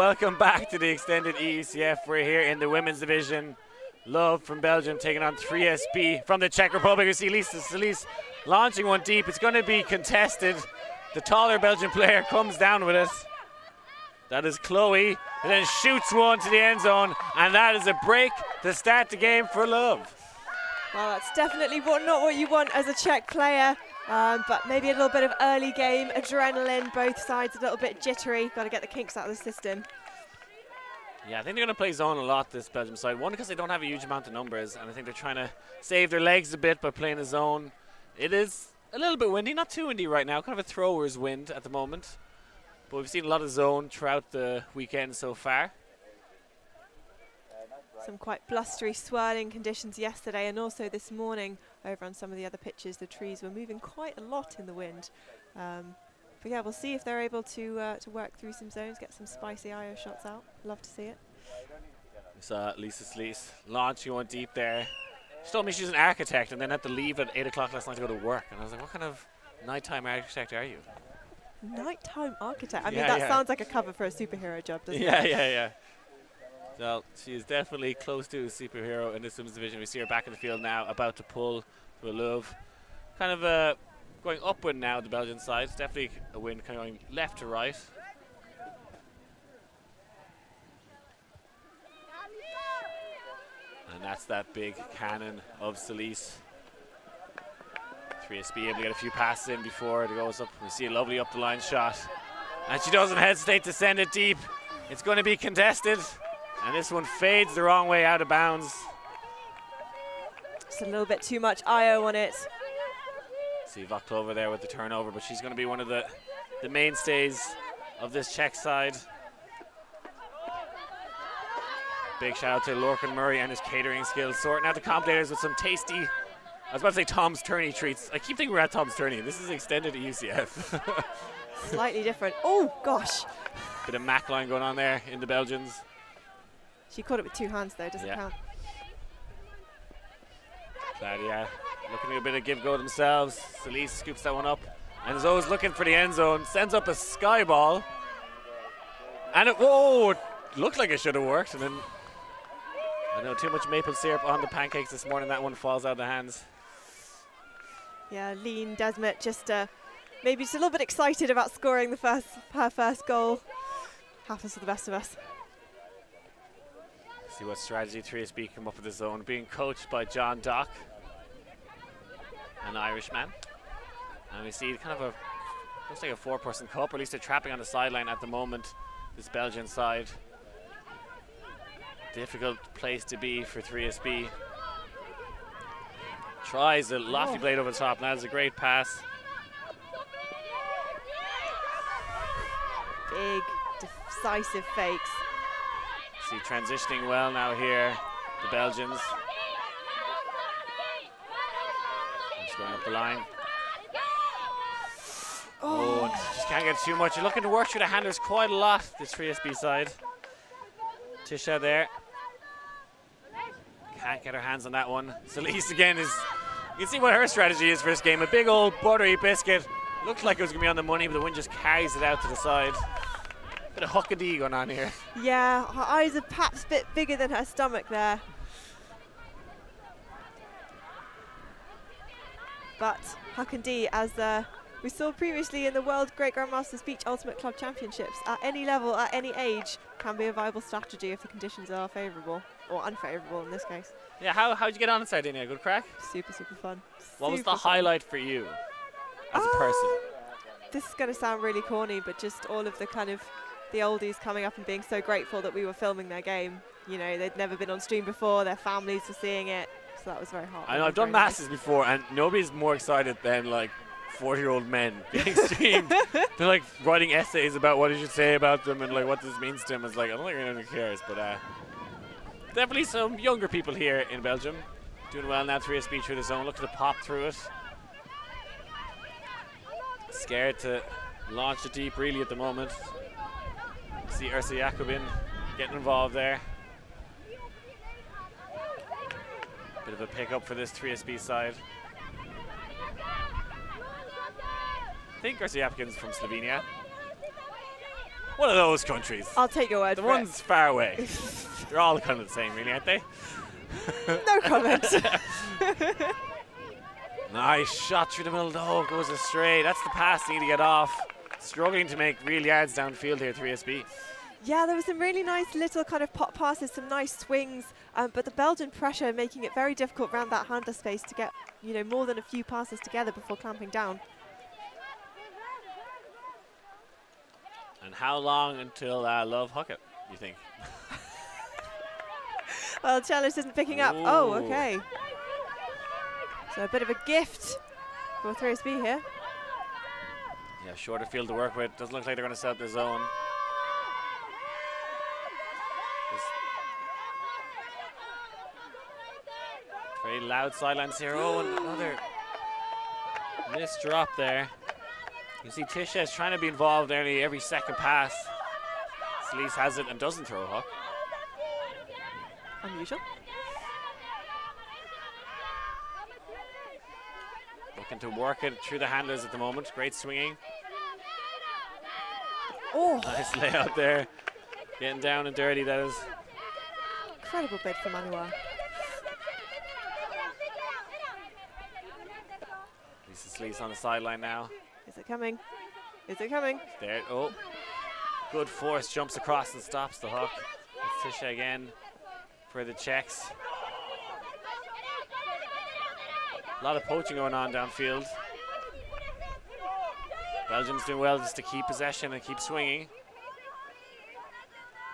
Welcome back to the extended EUCF. We're here in the women's division. LUV from Belgium taking on 3SB from the Czech Republic. You see Lisa Solis launching one deep. It's going to be contested. The taller Belgian player comes down with it. That is Chloe, and then shoots one to the end zone, and that is a break to start the game for LUV. Well, that's definitely not what you want as a Czech player, but maybe a little bit of early game adrenaline, both sides a little bit jittery. Got to get the kinks out of the system. Yeah, I think they're going to play zone a lot, this Belgium side. One, because they don't have a huge amount of numbers, and I think they're trying to save their legs a bit by playing a zone. It is a little bit windy, not too windy right now, kind of a thrower's wind at the moment. But we've seen a lot of zone throughout the weekend so far. Some quite blustery, swirling conditions yesterday and also this morning over on some of the other pitches. The trees were moving quite a lot in the wind. But yeah, we'll see if they're able to work through some zones, get some spicy IO shots out. Love to see it. We saw Lisa Sleece launching one deep there. She told me she's an architect and then had to leave at 8 o'clock last night to go to work. And I was like, what kind of nighttime architect are you? Nighttime architect? I mean, that sounds like a cover for a superhero job, doesn't it? Yeah. So she is definitely close to a superhero in this women's division. We see her back in the field now, about to pull to a LUV. Kind of going upwind now, the Belgian side. It's definitely a wind kind of going left to right. And that's that big cannon of Solis. 3SB able to get a few passes in before it goes up. We see a lovely up the line shot. And she doesn't hesitate to send it deep. It's going to be contested. And this one fades the wrong way out of bounds. Just a little bit too much IO on it. See Valk over there with the turnover, but she's going to be one of the mainstays of this Czech side. Big shout out to Lorcan Murray and his catering skills, sorting out the competitors with some tasty, I was about to say Tom's Tourney treats. I keep thinking we're at Tom's Tourney. This is extended EUCF. Slightly different. Oh, gosh. Bit of Mac line going on there in the Belgians. She caught it with two hands, though. Doesn't count. Claudia looking at a bit of give-go themselves. Solis scoops that one up. And is always looking for the end zone. Sends up a sky ball. And it looked like it should have worked. And then, I know, too much maple syrup on the pancakes this morning. That one falls out of the hands. Yeah, Lean Desmet just maybe just a little bit excited about scoring her first goal. Happens to the best of us. See what strategy 3SB come up with the zone. Being coached by John Dock, an Irishman. And we see kind of looks like a four-person cup, or at least they're trapping on the sideline at the moment, this Belgian side. Difficult place to be for 3SB. Tries a lofty blade over the top. That is a great pass. Big, decisive fakes. See transitioning well now here, the Belgians. Just going up the line. Oh, and just can't get too much. You're looking to work through the handers quite a lot, this 3SB side. Tisha there. Can't get her hands on that one. Solis again is, you can see what her strategy is for this game. A big old buttery biscuit. Looked like it was going to be on the money, but the wind just carries it out to the side. Bit of huckadee going on here. Yeah, her eyes are perhaps a bit bigger than her stomach there. But huckadee, as we saw previously in the World Great Grandmasters Beach Ultimate Club Championships, at any level, at any age, can be a viable strategy if the conditions are favourable, or unfavourable in this case. Yeah, how'd you get on in Sardinia? Good crack? Super, super fun. What was the highlight for you as a person? This is going to sound really corny, but just all of the kind of the oldies coming up and being so grateful that we were filming their game. You know, they'd never been on stream before, their families were seeing it, so that was very hard. I know, I've done Masters before, and nobody's more excited than like 40-year-old men being streamed. They're like writing essays about what you should say about them and like what this means to them. It's like, I don't think anyone cares, but definitely some younger people here in Belgium doing well now. 3SB through the zone, looking to pop through it. Scared to launch it deep really at the moment. See Ursa Jacobin getting involved there. Bit of a pickup for this 3SB side. I think Ursa Jacobin's from Slovenia. One of those countries. I'll take your word The for ones far away. They're all kind of the same, really, aren't they? it. No comment. Nice shot through the middle. Oh, goes astray. That's the pass they need to get off. Struggling to make real yards downfield here, 3SB. Yeah, there was some really nice little kind of pop passes, some nice swings, but the Belgian pressure making it very difficult around that handler space to get, you know, more than a few passes together before clamping down. And how long until LUV hook it, you think? Well, Chalice isn't picking up. Ooh. Oh, okay. So a bit of a gift for 3SB here. Yeah, shorter field to work with. Doesn't look like they're going to set up the zone. Very loud sidelines here. Oh, and another missed drop there. You see Tisha is trying to be involved nearly every second pass. Celise has it and doesn't throw a hook. Unusual. Looking to work it through the handlers at the moment. Great swinging. Oh, Nice layout there. Getting down and dirty, that is. incredible bid for Manuel. Lisa Celise on the sideline now. Is it coming? Is it coming? There, oh. Good force, jumps across and stops the hook. It's Tisha again for the Czechs. A lot of poaching going on downfield. Belgium's doing well just to keep possession and keep swinging.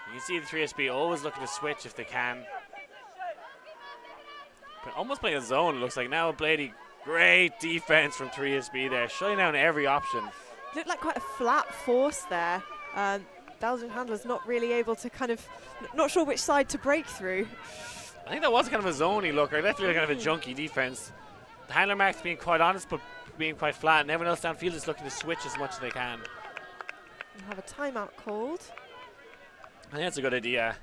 You can see the 3SB always looking to switch if they can. But almost playing a zone, it looks like now. Blady, great defense from 3SB there, shutting down every option. Looked like quite a flat force there. Belgian handlers not really able to kind of, not sure which side to break through. I think that was kind of a zoney look, or definitely kind of a junky defense. The handler marks being quite honest, but being quite flat, and everyone else downfield is looking to switch as much as they can. We'll have a timeout called. I think that's a good idea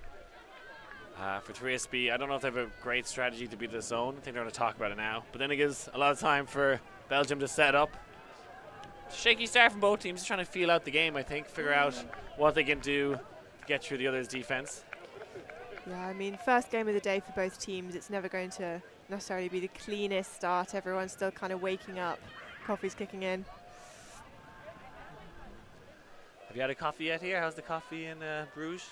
for 3SB. I don't know if they have a great strategy to beat the zone. I think they're going to talk about it now. But then it gives a lot of time for Belgium to set up. Shaky start from both teams, trying to feel out the game, I think, figure out what they can do to get through the other's defense. Yeah, I mean, first game of the day for both teams. It's never going to necessarily be the cleanest start. Everyone's still kind of waking up. Coffee's kicking in. Have you had a coffee yet here? How's the coffee in Bruges?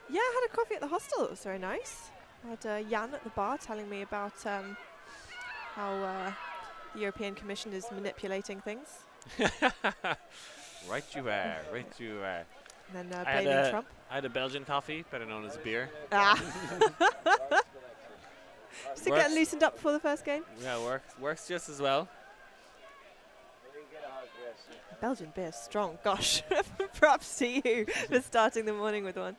Yeah, I had a coffee at the hostel. It was very nice. I had Jan at the bar telling me about how the European Commission is manipulating things. Right you are, right you are. And then blaming Trump. I had a Belgian coffee, better known as a beer. Ah. Just to get loosened up before the first game. Yeah, works just as well. Belgian beer, strong. Gosh, props to you for starting the morning with one.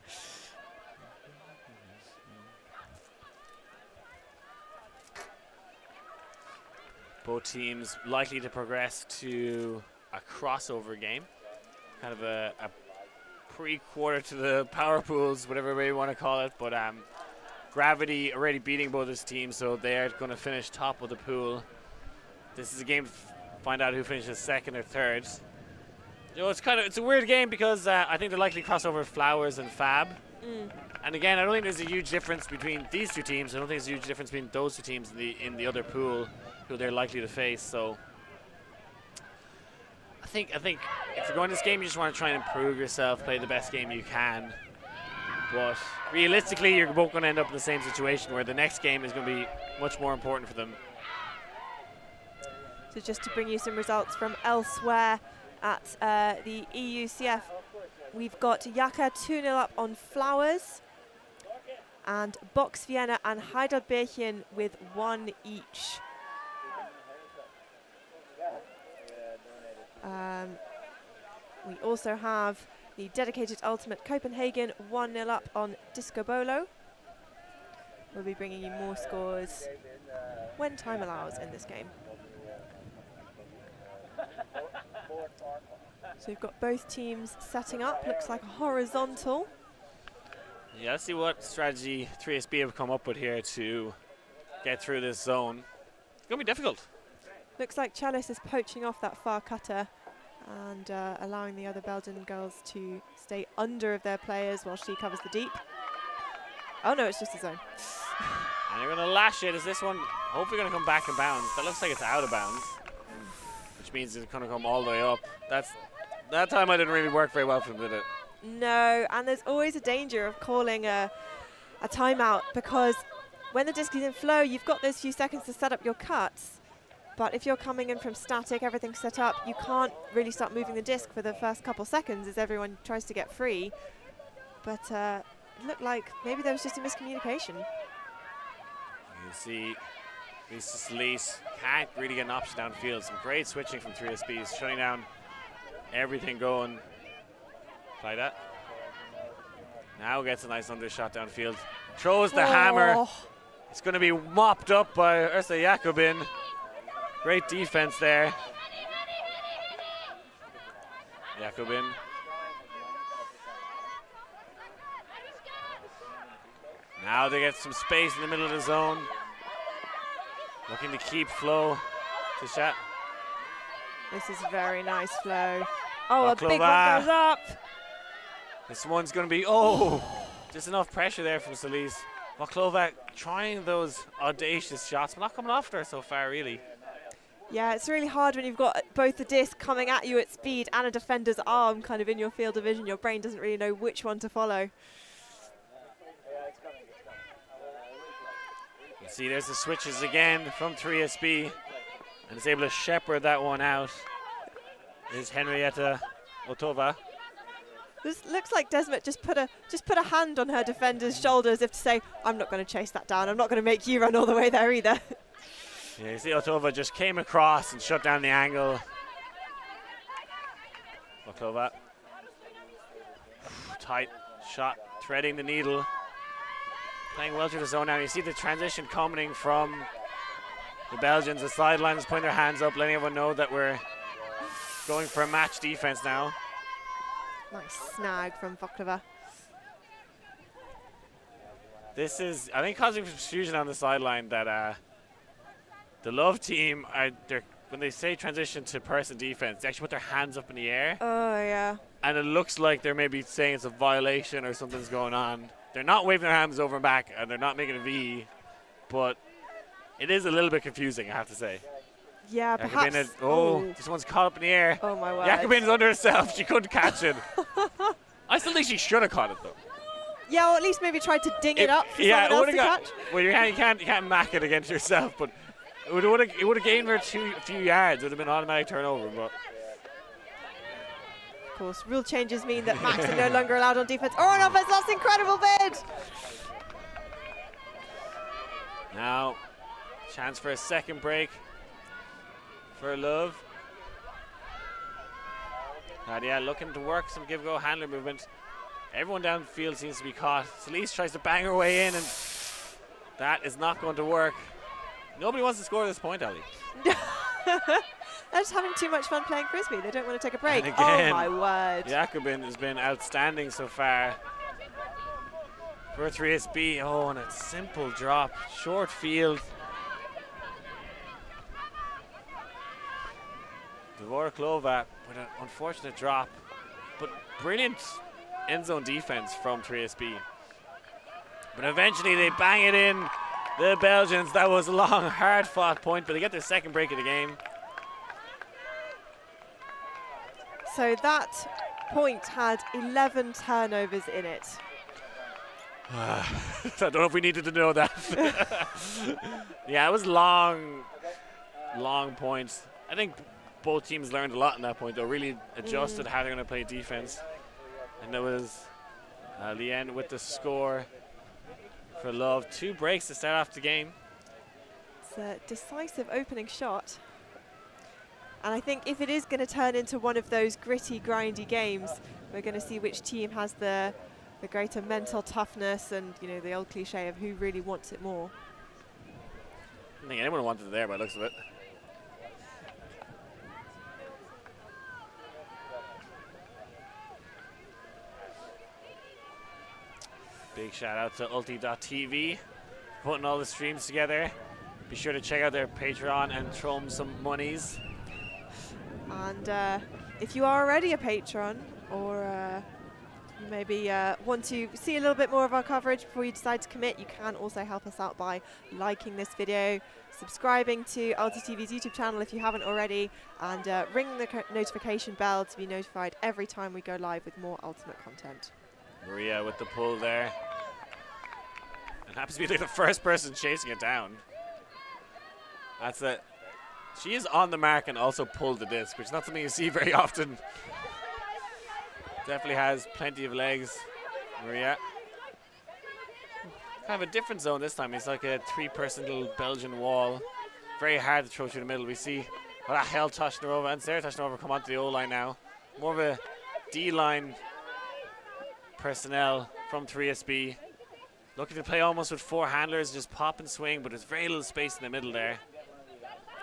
Both teams likely to progress to a crossover game. Kind of a pre-quarter to the power pools, whatever way you want to call it. But Gravity already beating both these teams, so they're going to finish top of the pool. This is a game to find out who finishes second or third. You know, it's a weird game because I think they're likely to cross over Flowers and Fab. And again, I don't think there's a huge difference between these two teams. I don't think there's a huge difference between those two teams in the other pool who they're likely to face. So I think if you're going to this game, you just want to try and improve yourself, play the best game you can. But realistically, you're both going to end up in the same situation where the next game is going to be much more important for them. So just to bring you some results from elsewhere at the EUCF, we've got Jaka 2-0 up on Flowers, and Box Vienna and Heidelbergen with 1 each. We also have the dedicated ultimate Copenhagen 1-0 up on Disco Bolo. We'll be bringing you more scores when time allows in this game. So we've got both teams setting up. Looks like a horizontal. Yeah, let's see what strategy 3SB have come up with here to get through this zone. It's going to be difficult. Looks like Chalice is poaching off that far cutter. and allowing the other Belgian girls to stay under of their players while she covers the deep. Oh no, it's just a zone. And they're going to lash it. Is this one hopefully going to come back in bounds? That looks like it's out of bounds, which means it's going to come all the way up. That time I didn't really work very well for them, did it? No, and there's always a danger of calling a timeout, because when the disc is in flow, you've got those few seconds to set up your cuts. But if you're coming in from static, everything's set up, you can't really start moving the disc for the first couple seconds as everyone tries to get free. But it looked like maybe there was just a miscommunication. You see, Lisa Solis can't really get an option downfield. Some great switching from 3SBs, shutting down everything going. Like that. Now gets a nice undershot downfield. Throws the hammer. It's going to be mopped up by Ursa Jakobin. Great defense there. Jakobin. Now they get some space in the middle of the zone. Looking to keep flow to shot. This is very nice flow. Oh, Baklova. A big one goes up. This one's going to be, just enough pressure there from Solis. Baklova trying those audacious shots, but not coming off her so far, really. Yeah, it's really hard when you've got both the disc coming at you at speed and a defender's arm kind of in your field of vision. Your brain doesn't really know which one to follow. You see, there's the switches again from 3SB, and is able to shepherd that one out. Is Henrietta Otova. This looks like Desmet just put a hand on her defender's shoulder as if to say, I'm not going to chase that down. I'm not going to make you run all the way there either. Yeah, you see Otova just came across and shut down the angle. Baklova. Tight shot, threading the needle. Playing well through the zone now. You see the transition coming from the Belgians. The sidelines putting their hands up, letting everyone know that we're going for a match defense now. Nice snag from Baklova. This is, I think, causing confusion on the sideline that the LUV team, when they say transition to person defense, they actually put their hands up in the air. Oh, yeah. And it looks like they're maybe saying it's a violation or something's going on. They're not waving their hands over and back, and they're not making a V, but it is a little bit confusing, I have to say. Yeah, perhaps. This one's caught up in the air. Oh, my word. Jakobin is under herself. She couldn't catch it. I still think she should have caught it, though. Yeah, or at least maybe tried to ding it up for someone else to catch. Well, you can't mack it against yourself, but it would have gained her a few yards. It would have been an automatic turnover. But of course, rule changes mean that Max are no longer allowed on defense or on offense. That's an incredible bid. Now, chance for a second break for LUV. Nadia looking to work some give-go handler movement. Everyone downfield seems to be caught. Solis tries to bang her way in, and that is not going to work. Nobody wants to score this point, Ali. They're just having too much fun playing Frisbee. They don't want to take a break. And again, oh, my word. Jakobin has been outstanding so far for 3SB. Oh, and a simple drop. Short field. Dvoraklova with an unfortunate drop, but brilliant end zone defense from 3SB. But eventually they bang it in. The Belgians, that was a long, hard-fought point, but they get their second break of the game. So that point had 11 turnovers in it. I don't know if we needed to know that. Yeah, it was long points. I think both teams learned a lot in that point, though. Really adjusted how they're going to play defense. And there was Lien with the score for LUV. 2 breaks to start off the game. It's a decisive opening shot. And I think if it is going to turn into one of those gritty, grindy games, we're going to see which team has the greater mental toughness and, you know, the old cliche of who really wants it more. I don't think anyone wanted it there by the looks of it. Big shout out to ULTI.TV putting all the streams together. Be sure to check out their Patreon and throw them some monies. And if you are already a patron, or you maybe want to see a little bit more of our coverage before you decide to commit, you can also help us out by liking this video, subscribing to ULTI.TV's YouTube channel if you haven't already, and ring the notification bell to be notified every time we go live with more Ultimate content. Maria with the pull there. And happens to be like the first person chasing it down. That's it. She is on the mark and also pulled the disc, which is not something you see very often. Definitely has plenty of legs, Maria. Kind of a different zone this time. It's like a three-person little Belgian wall. Very hard to throw through the middle. We see Rahel Toshnerova and Sarah Toshnerova come onto the O-line now. More of a D-line personnel from 3SB. Looking to play almost with four handlers, just pop and swing, but there's very little space in the middle there.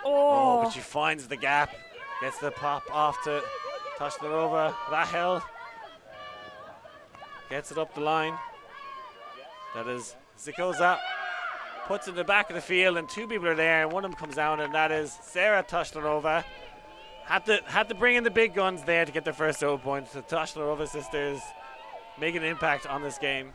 Oh, but she finds the gap. Gets the pop off to Toshnerova. Rahel gets it up the line. That is Zikoza. Puts it in the back of the field, and two people are there, and one of them comes down, and that is Sarah Toshnerova. Had to bring in the big guns there to get the first 0 points. The Toshnerova sisters making an impact on this game.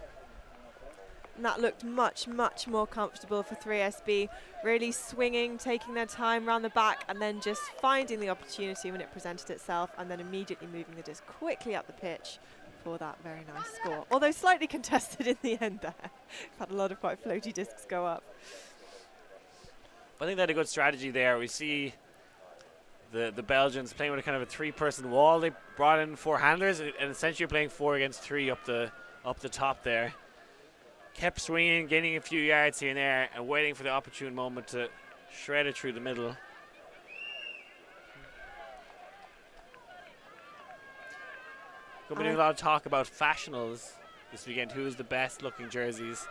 And that looked much, much more comfortable for 3SB. Really swinging, taking their time around the back, and then just finding the opportunity when it presented itself, and then immediately moving the disc quickly up the pitch for that very nice score. Although slightly contested in the end there. We've had a lot of quite floaty discs go up. I think they had a good strategy there. We see the Belgians playing with a kind of a three-person wall. They brought in four handlers, and essentially you're playing 4 against 3 up the top there. Kept swinging, gaining a few yards here and there, and waiting for the opportune moment to shred it through the middle. Going to be a lot of talk about fashionals this weekend. Who is the best looking jerseys?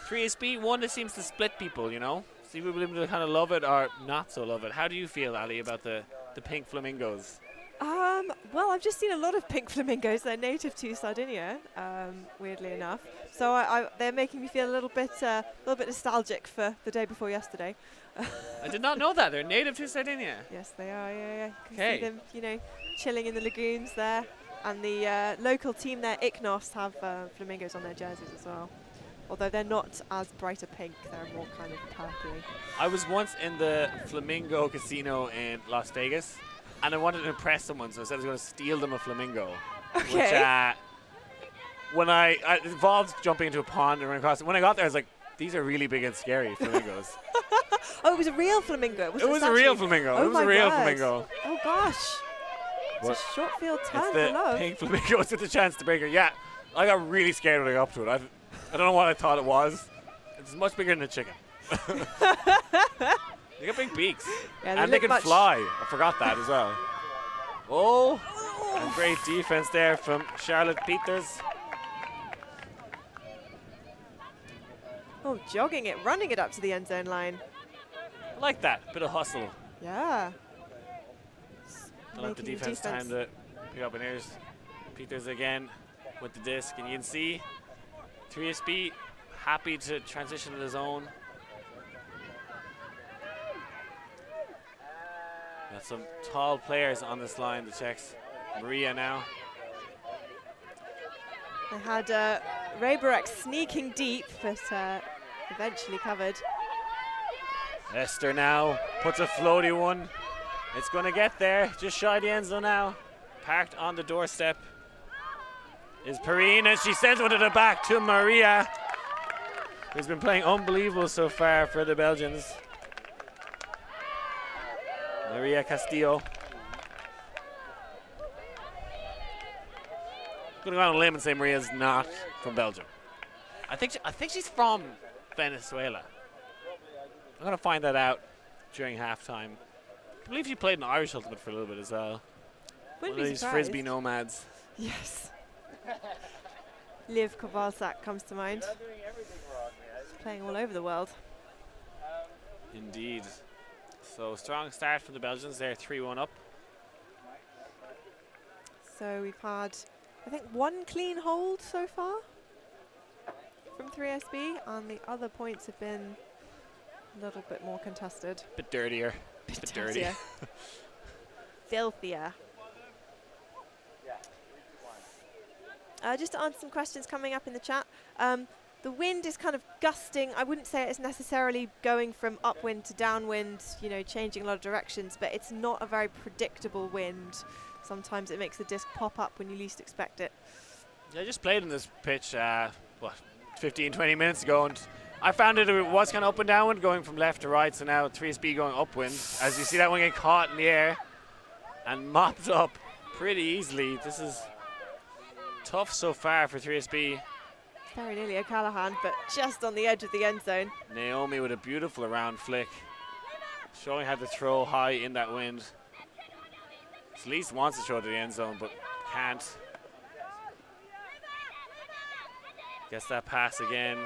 3SB, one that seems to split people, you know? See people that kind of love it or not so love it. How do you feel, Ali, about the pink flamingos? Well, I've just seen a lot of pink flamingos. They're native to Sardinia, weirdly enough. So they're making me feel a little bit nostalgic for the day before yesterday. I did not know that. They're native to Sardinia. Yes, they are. Yeah. You can see them, you know, chilling in the lagoons there. And the local team there, Iknos, have flamingos on their jerseys as well. Although they're not as bright a pink, they're more kind of purpley. I was once in the Flamingo Casino in Las Vegas, and I wanted to impress someone, so I said I was going to steal them a flamingo. Okay. Which, when it involved jumping into a pond and running across it. When I got there, I was like, these are really big and scary flamingos. Oh, it was a real flamingo. It was a real flamingo. Oh, it was a real flamingo. Oh, gosh. It's a short field turn for love. Pink flamingos with the chance to break her. Yeah, I got really scared when I got up to it. I don't know what I thought it was. It's much bigger than a chicken. They got big beaks. Yeah, and they can fly. I forgot that as well. Oh, and great defense there from Charlotte Peters. Oh, jogging it, running it up to the end zone line. I like that. Bit of hustle. Yeah. Don't let the defense time to pick up. And here's Peters again with the disc. And you can see 3SB happy to transition to the zone. Got some tall players on this line, the Czechs. Maria now. They had Raberek sneaking deep, but eventually covered. Esther now puts a floaty one. It's going to get there, just shy of the end zone now. Parked on the doorstep is Perrine, and she sends one to the back to Maria, who's been playing unbelievable so far for the Belgians. Maria Castillo. Going to go out on a limb and say Maria's not from Belgium. I think she's from Venezuela. I'm going to find that out during halftime. I believe she played in Irish Ultimate for a little bit as well. One of these Frisbee nomads. Yes. Liv Kovalczak comes to mind. She's playing all over the world. Indeed. So strong start from the Belgians. They're 3-1 up. So we've had, I think, one clean hold so far from 3SB, and the other points have been a little bit more contested. Bit dirtier. Bit dirty. Filthier. Just to answer some questions coming up in the chat. The wind is kind of gusting. I wouldn't say it's necessarily going from upwind to downwind, you know, changing a lot of directions, but it's not a very predictable wind. Sometimes it makes the disc pop up when you least expect it. Yeah, I just played in this pitch, 15, 20 minutes ago, and I found it was kind of up and downwind, going from left to right, so now 3SB going upwind. As you see that one get caught in the air and mopped up pretty easily. This is tough so far for 3SB. Very nearly O'Callaghan, but just on the edge of the end zone. Naomi with a beautiful around flick, showing how to throw high in that wind. Celise wants to throw to the end zone, but can't. Gets that pass again.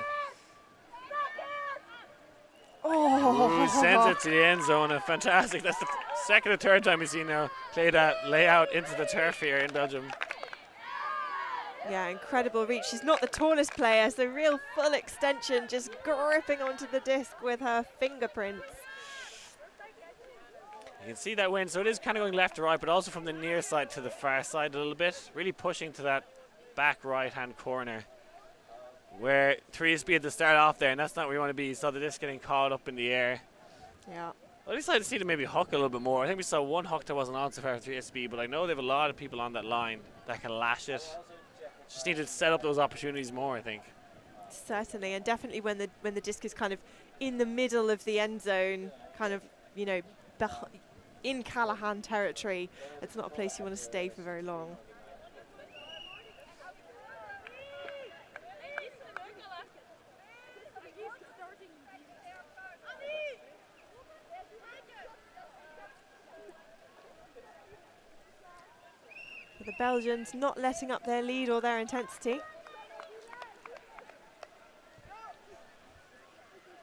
Oh, Ooh, sends it to the end zone. And fantastic. That's the second or third time we've seen now play that layout into the turf here in Belgium. Yeah, incredible reach. She's not the tallest player, so real full extension, just gripping onto the disc with her fingerprints. You can see that wind, so it is kind of going left to right, but also from the near side to the far side a little bit. Really pushing to that back right-hand corner, where 3SB had to start off there, and that's not where you want to be. You saw the disc getting caught up in the air. Yeah. I'd just like to see them maybe hook a little bit more. I think we saw one hook that wasn't on so far for 3SB, but I know they have a lot of people on that line that can lash it. Just need to set up those opportunities more, I think. Certainly, and definitely when the disc is kind of in the middle of the end zone, kind of, you know, in Callaghan territory, it's not a place you want to stay for very long. The Belgians not letting up their lead or their intensity.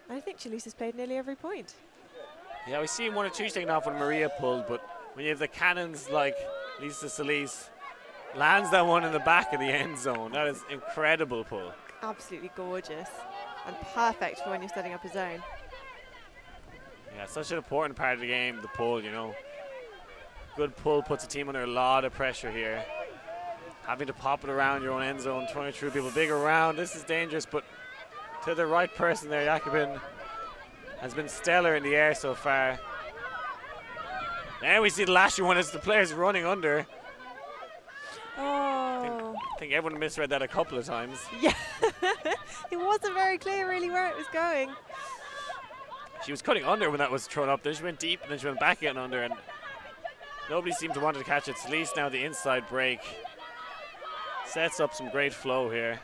I think Chalice has played nearly every point. Yeah, we've seen one or two taken off when Maria pulled, but when you have the cannons like Lisa Solis, lands that one in the back of the end zone. That is incredible pull. Absolutely gorgeous and perfect for when you're setting up a zone. Yeah, such an important part of the game, the pull, you know. Good pull puts a team under a lot of pressure here. Having to pop it around your own end zone, throwing it through people big around, this is dangerous, but to the right person there, Jacobin has been stellar in the air so far. Now we see the lashy one as the player's running under. Oh. I think everyone misread that a couple of times. Yeah, it wasn't very clear really where it was going. She was cutting under when that was thrown up, then she went deep and then she went back again under, and nobody seemed to want to catch it. It's at least now the inside break. Sets up some great flow here.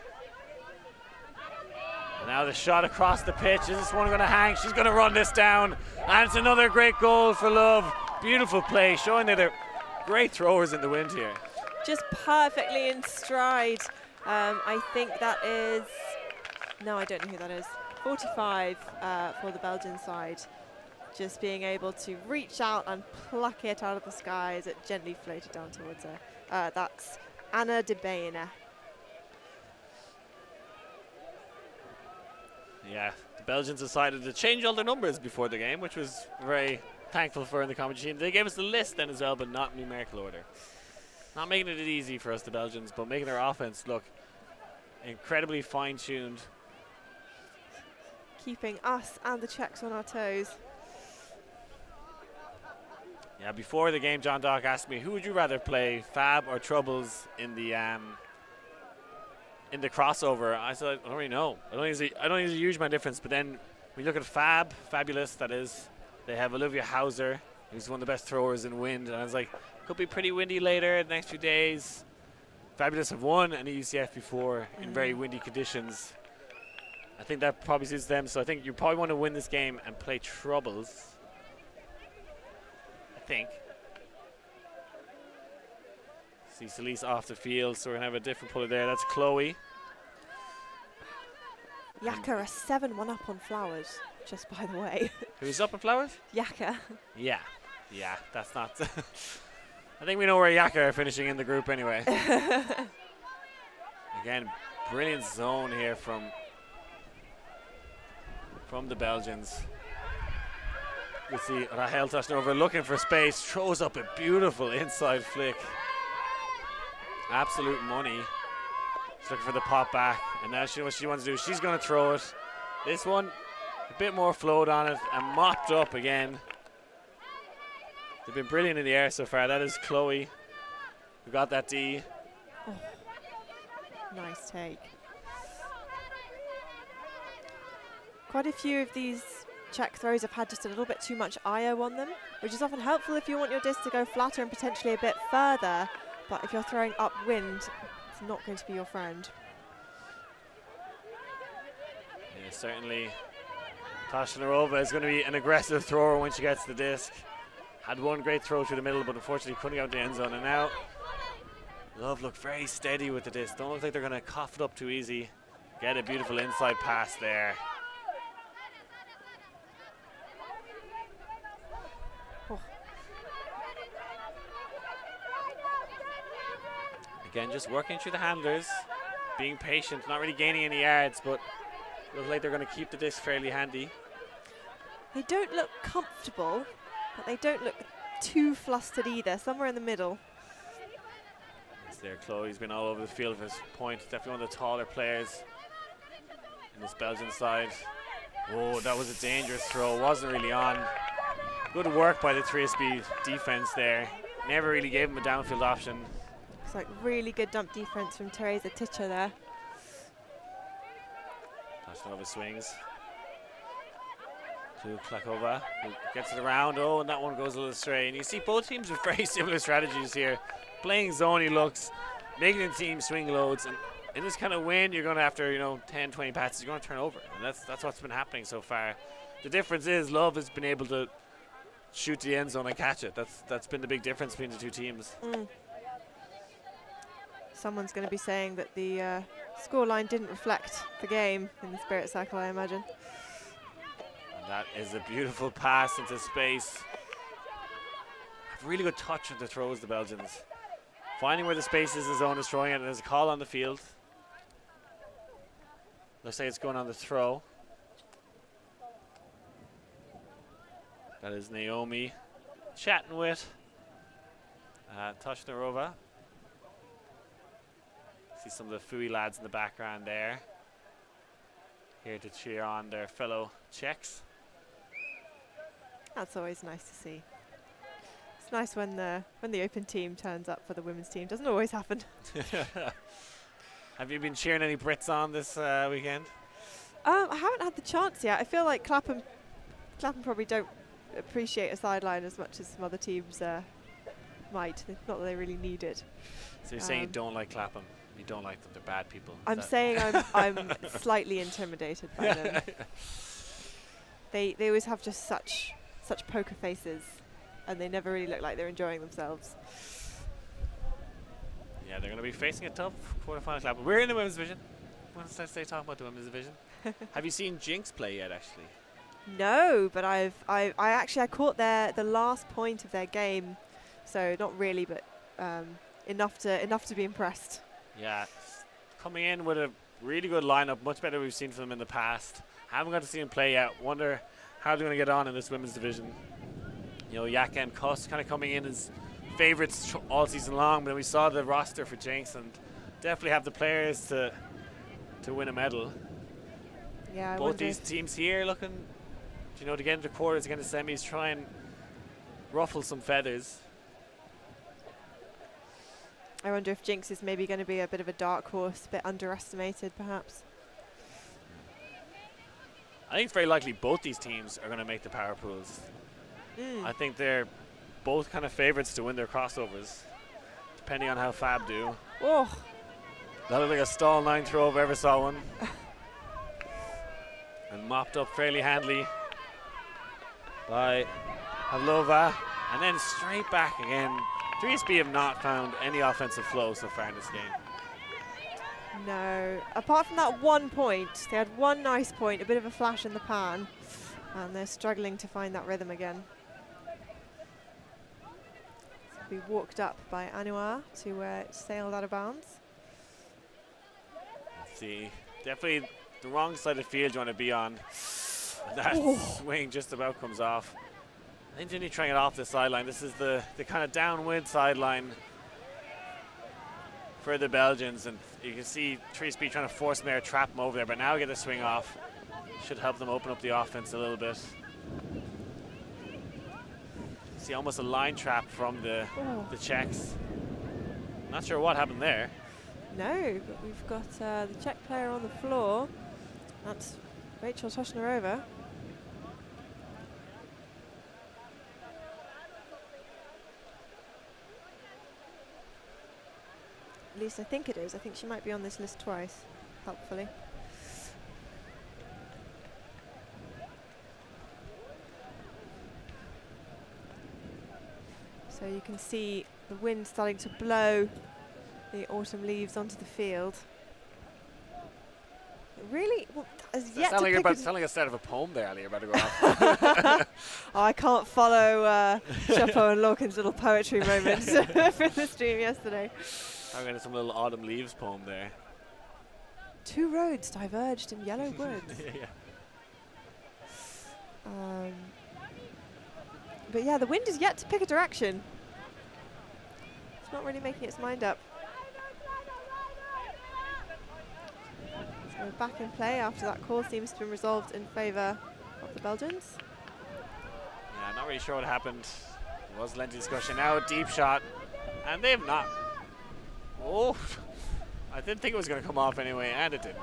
And now the shot across the pitch. Is this one going to hang? She's going to run this down. And it's another great goal for LUV. Beautiful play, showing that they're great throwers in the wind here. Just perfectly in stride. I think that is, no, I don't know who that is. 45 for the Belgian side. Just being able to reach out and pluck it out of the sky as it gently floated down towards her. That's Anna de Bene. Yeah, the Belgians decided to change all their numbers before the game, which was very thankful for in the competition. They gave us the list then as well, but not numerical order. Not making it easy for us, the Belgians, but making their offense look incredibly fine-tuned. Keeping us and the Czechs on our toes. Yeah, before the game, John Dock asked me, who would you rather play, Fab or Troubles in the crossover? I said, I don't really know. I don't think there's a huge amount of difference, but then we look at Fabulous, that is. They have Olivia Hauser, who's one of the best throwers in wind, and I was like, could be pretty windy later, the next few days. Fabulous have won an UCF before in very windy conditions. I think that probably suits them, so I think you probably want to win this game and play Troubles. I think. See Celise off the field, so we're going to have a different puller there. That's Chloe. Yaka are 7-1 up on Flowers, just by the way. Who's up on Flowers? Yaka. Yeah, that's not... I think we know where Yaka are finishing in the group anyway. Again, brilliant zone here from the Belgians. You see Rahel touching over, looking for space, throws up a beautiful inside flick. Absolute money. She's looking for the pop back, and now she knows what she wants to do. She's going to throw it. This one, a bit more float on it, and mopped up again. They've been brilliant in the air so far. That is Chloe who got that D. Oh, nice take. Quite a few of these Czech throws have had just a little bit too much IO on them, which is often helpful if you want your disc to go flatter and potentially a bit further. But if you're throwing upwind, it's not going to be your friend. Yeah, certainly Tashnarova is going to be an aggressive thrower when she gets the disc. Had one great throw through the middle, but unfortunately couldn't get out the end zone. And now Love look very steady with the disc. Don't look like they're going to cough it up too easy. Get a beautiful inside pass there. Oh. Again, just working through the handlers, being patient, not really gaining any yards, but look like they're going to keep the disc fairly handy. They don't look comfortable, but they don't look too flustered either. Somewhere in the middle. Yes, there, Chloe's been all over the field for his point. Definitely one of the taller players in this Belgian side. Oh, that was a dangerous throw. Wasn't really on. Good work by the Frisbee defense there. Never really gave him a downfield option. Looks like really good dump defense from Teresa Ticher there. Tashnarova swings to Klakova, who gets it around. Oh, and that one goes a little astray. And you see both teams with very similar strategies here. Playing zoney looks, making the team swing loads. And in this kind of wind, you're going to, after 10, 20 passes, you're going to turn over. And that's what's been happening so far. The difference is Love has been able to shoot to the end zone and catch it. That's been the big difference between the two teams. Someone's going to be saying that the scoreline didn't reflect the game in the Spirit Circle, I imagine. And that is a beautiful pass into space. Have really good touch with the throws, the Belgians. Finding where the space is, the zone is throwing it, and there's a call on the field. Looks like it's going on the throw. That is Naomi chatting with Tashnarova. See some of the Fui lads in the background there. Here to cheer on their fellow Czechs. That's always nice to see. It's nice when the open team turns up for the women's team. Doesn't always happen. Have you been cheering any Brits on this weekend? I haven't had the chance yet. I feel like Clapham probably don't appreciate a sideline as much as some other teams might. Not that they really need it. So you're saying you don't like Clapham? You don't like them? They're bad people? I'm saying I'm slightly intimidated by them. They always have just such poker faces, and they never really look like they're enjoying themselves. Yeah, they're going to be facing a tough quarterfinal Clapham. We're in the women's division. Let's stay talking about the women's division. Have you seen Jinx play yet, actually? No, but I caught the last point of their game, so not really, but enough to be impressed. Yeah, coming in with a really good lineup, much better we've seen from them in the past. Haven't got to see them play yet. Wonder how they're going to get on in this women's division. Yaka and Kuss kind of coming in as favourites all season long, but then we saw the roster for Jinx and definitely have the players to win a medal. Yeah, both these teams here looking, to get into quarters, against the semis, try and ruffle some feathers. I wonder if Jinx is maybe going to be a bit of a dark horse, a bit underestimated, perhaps. I think it's very likely both these teams are going to make the power pools. I think they're both kind of favourites to win their crossovers, depending on how Fab do. Oh, That looked like a stall 9 throw if I ever saw one. And mopped up fairly handily by Pavlova. And then straight back again. 3SB have not found any offensive flow so far in this game. no. Apart from that 1 point, they had one nice point, a bit of a flash in the pan, and they're struggling to find that rhythm again. So we walked up by Anouar to where it sailed out of bounds. Let's see. Definitely the wrong side of the field you want to be on. That swing just about comes off. I think they need to try it off the sideline. This is the kind of downwind sideline for the Belgians, and you can see Frisbee trying to force Maehr, trap him over there, but now get the swing off. Should help them open up the offense a little bit. See almost a line trap from the Czechs. Not sure what happened there. No, but we've got the Czech player on the floor. That's Rachel Toshnarova. At least I think it is. I think she might be on this list twice, helpfully. So you can see the wind starting to blow the autumn leaves onto the field. It really has yet to sound pick like a set of a poem there, Ali. You're about to go off. Oh, I can't follow Chapeau and Lorcan's little poetry moments from the stream yesterday. I'm going to some little autumn leaves poem there. Two roads diverged in yellow woods. Yeah. But yeah, the wind is yet to pick a direction. It's not really making its mind up. So back in play after that call seems to have been resolved in favour of the Belgians. Yeah, not really sure what happened. There was lengthy discussion. Now a deep shot, and they've not. Oh, I didn't think it was going to come off anyway, and it didn't.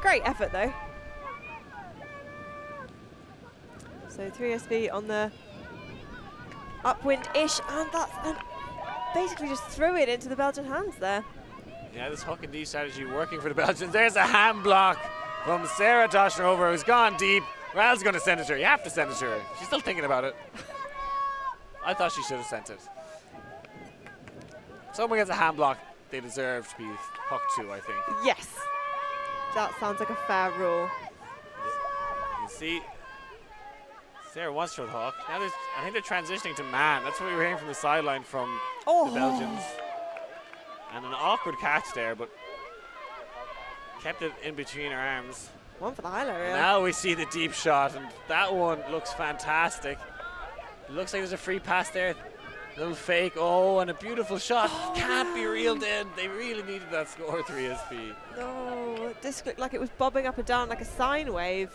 Great effort though. So 3SB on the upwind-ish, and that's basically just threw it into the Belgian hands there. Yeah, this hook and D strategy working for the Belgians. There's a hand block from Sarah Toshnarova, who's gone deep. Ral's going to send it to her. You have to send it to her. She's still thinking about it. I thought she should have sent it. Someone gets a hand block, they deserve to be hooked to, I think. Yes, that sounds like a fair rule. You see, Sarah wants to hook. Now I think they're transitioning to man. That's what we were hearing from the sideline from the Belgians. And an awkward catch there, but kept it in between her arms. One for the high low. Now we see the deep shot, and that one looks fantastic. It looks like there's a free pass there. Little fake, and a beautiful shot. Can't be reeled in. They really needed that score, 3SB. No, this looked like it was bobbing up and down like a sine wave.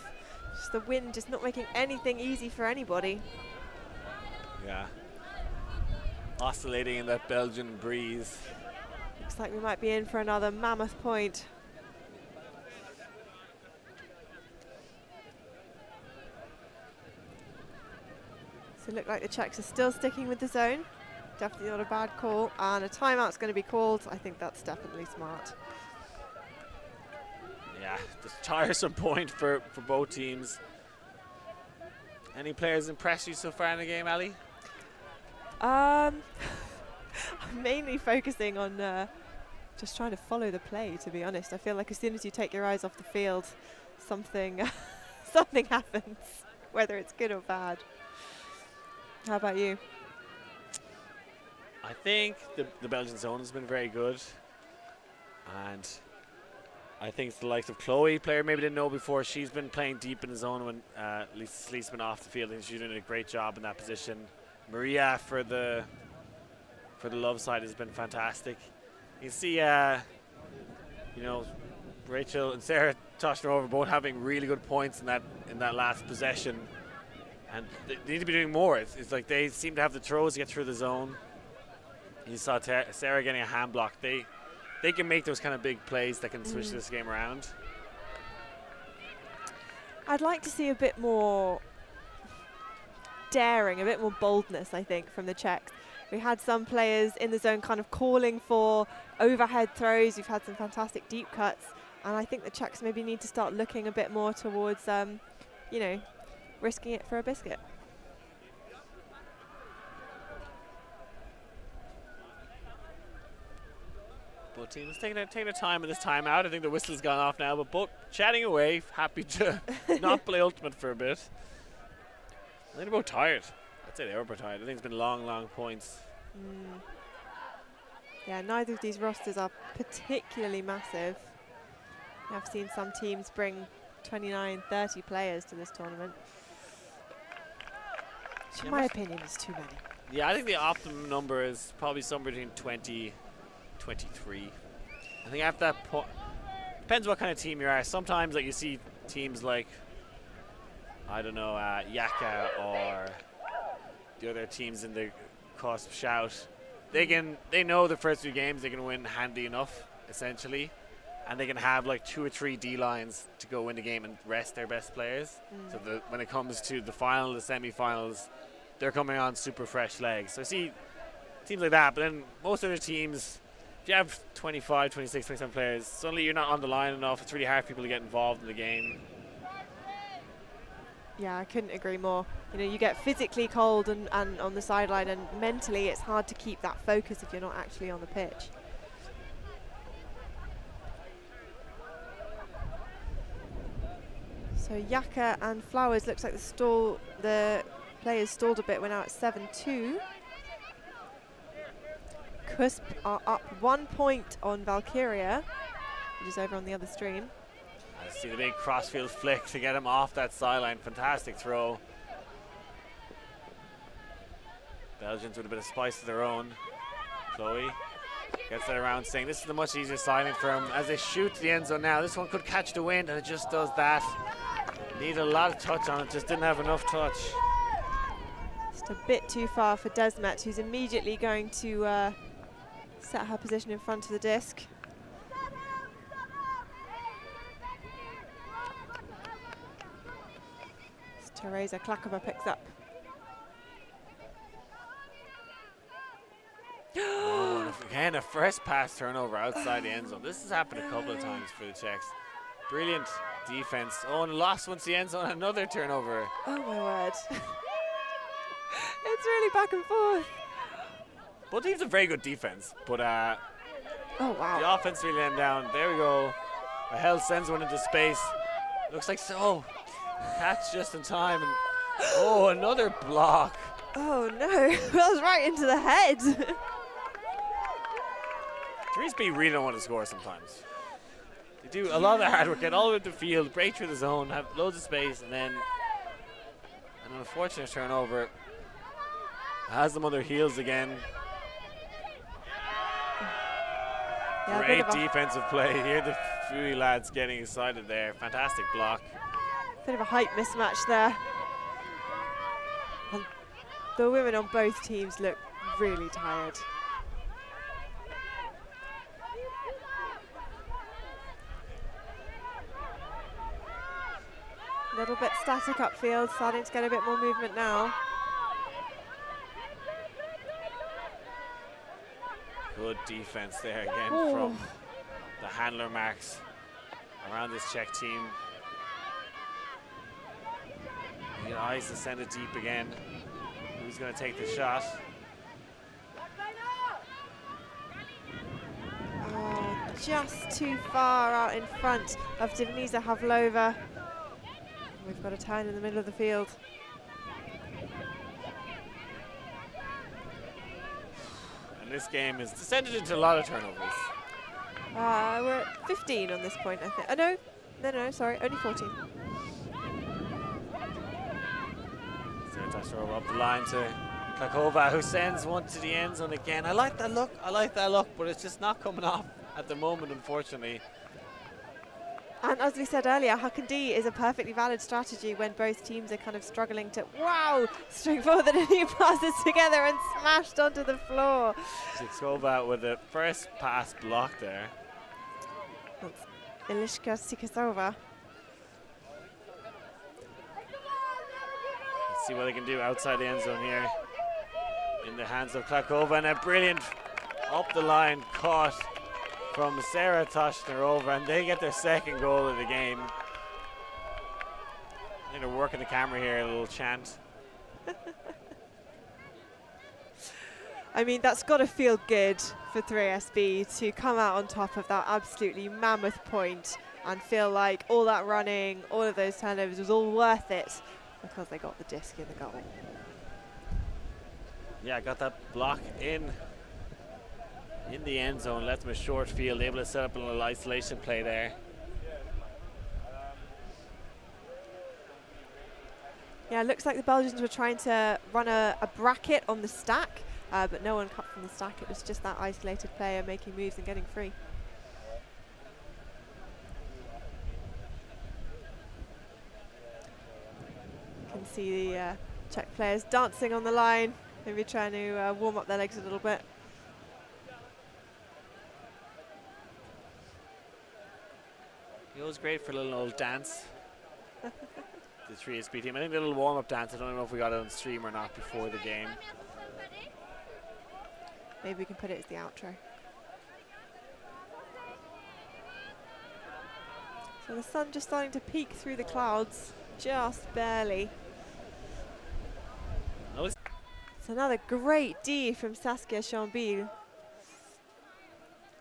Just the wind just not making anything easy for anybody. Yeah. Oscillating in that Belgian breeze. Looks like we might be in for another mammoth point. So it looked like the Czechs are still sticking with the zone. Definitely not a bad call. And a timeout's going to be called. I think that's definitely smart. Yeah, just tiresome point for both teams. Any players impressed you so far in the game, Ali? I'm mainly focusing on just trying to follow the play, to be honest. I feel like as soon as you take your eyes off the field, something something happens, whether it's good or bad. How about you? I think the Belgian zone has been very good. And I think it's the likes of Chloe, player maybe didn't know before. She's been playing deep in the zone when Lisa Sleeth's been off the field, and she's doing a great job in that position. Maria for the LUV side has been fantastic. You can see, Rachel and Sarah Toshnarova both having really good points in that last possession, and they need to be doing more. It's like they seem to have the throws to get through the zone. You saw Sarah getting a hand block. They can make those kind of big plays that can switch this game around. I'd like to see a bit more daring, a bit more boldness, I think, from the Czechs. We had some players in the zone kind of calling for overhead throws. We've had some fantastic deep cuts. And I think the Czechs maybe need to start looking a bit more towards, risking it for a biscuit. Both teams taking their time in this timeout. I think the whistle's gone off now, but both chatting away, happy to not play ultimate for a bit. I think they're both tired. I'd say they were both tired. I think it's been long, long points. Yeah, neither of these rosters are particularly massive. I've seen some teams bring 29, 30 players to this tournament. Which in my opinion is too many. Yeah, I think the optimum number is probably somewhere between 20 23. I think after that point, depends what kind of team you are. Sometimes like you see teams like, I don't know, Yaka or the other teams in the Cusp Shout. They know the first few games they can win handy enough, essentially, and they can have like 2 or 3 D lines to go win the game and rest their best players. So when it comes to the final, the semi-finals, they're coming on super fresh legs. So I see teams like that, but then most other teams, if you have 25, 26, 27 players, suddenly you're not on the line enough. It's really hard for people to get involved in the game. Yeah, I couldn't agree more. You know, you get physically cold and on the sideline, and mentally it's hard to keep that focus if you're not actually on the pitch. So Yaka and Flowers, looks like the players stalled a bit. We're now at 7-2. Cusp are up 1 point on Valkyria, which is over on the other stream. I see the big crossfield flick to get him off that sideline. Fantastic throw. Belgians with a bit of spice of their own. Chloe gets that around, saying this is the much easier signing for him. As they shoot to the end zone now, this one could catch the wind, and it just does that. Need a lot of touch on it, just didn't have enough touch. Just a bit too far for Desmet, who's immediately going to set her position in front of the disc. Teresa Klakova picks up. Oh, and again, a first pass turnover outside the end zone. This has happened a couple of times for the Czechs. Brilliant defense. Oh, and lost once the end zone, another turnover. Oh my word. It's really back and forth. Both teams have very good defense, but oh wow. the offense really let them down. There we go. Rahel sends one into space. Looks like so. Catch just in time, and oh, another block. Oh no, that was right into the head. Frisbee really don't want to score sometimes. They do a lot of the hard work, get all the way up the field, break through the zone, have loads of space, and then an unfortunate turnover. Has them on their heels again. Yeah, great defensive play. Here the Fui lads getting excited there. Fantastic block. Bit of a height mismatch there. And the women on both teams look really tired. A little bit static upfield, starting to get a bit more movement now. Good defense there again from the handler marks around this Czech team. The eyes to send it deep again. Who's going to take the shot? Oh, just too far out in front of Denisa Havlova. We've got a turn in the middle of the field. And this game has descended into a lot of turnovers. We're at 15 on this point, I think. No, sorry, only 14. Throw up the line to Klakova, who sends one to the end zone again. I like that look, but it's just not coming off at the moment, unfortunately. And as we said earlier, Huck and D is a perfectly valid strategy when both teams are kind of struggling to, string forward the new passes together and smashed onto the floor. Zikskova with the first pass block there. That's Ilishka Sikasova. See what they can do outside the end zone here. In the hands of Klakova, and a brilliant up the line caught from Sarah Toshnerova, and they get their second goal of the game. I think they're working the camera here, a little chant. I mean, that's got to feel good for 3SB to come out on top of that absolutely mammoth point and feel like all that running, all of those turnovers was all worth it because they got the disc in the goal. Yeah, got that block in the end zone, left them a short field, able to set up a little isolation play there. Yeah, it looks like the Belgians were trying to run a bracket on the stack but no one cut from the stack. It was just that isolated player making moves and getting free. You can see the Czech players dancing on the line, maybe trying to warm up their legs a little bit. It was great for a little old dance. The 3SB team. I think a little warm-up dance. I don't know if we got it on stream or not before the game. Maybe we can put it as the outro. So the sun just starting to peek through the clouds, just barely. It's another great D from Saskia Chambil.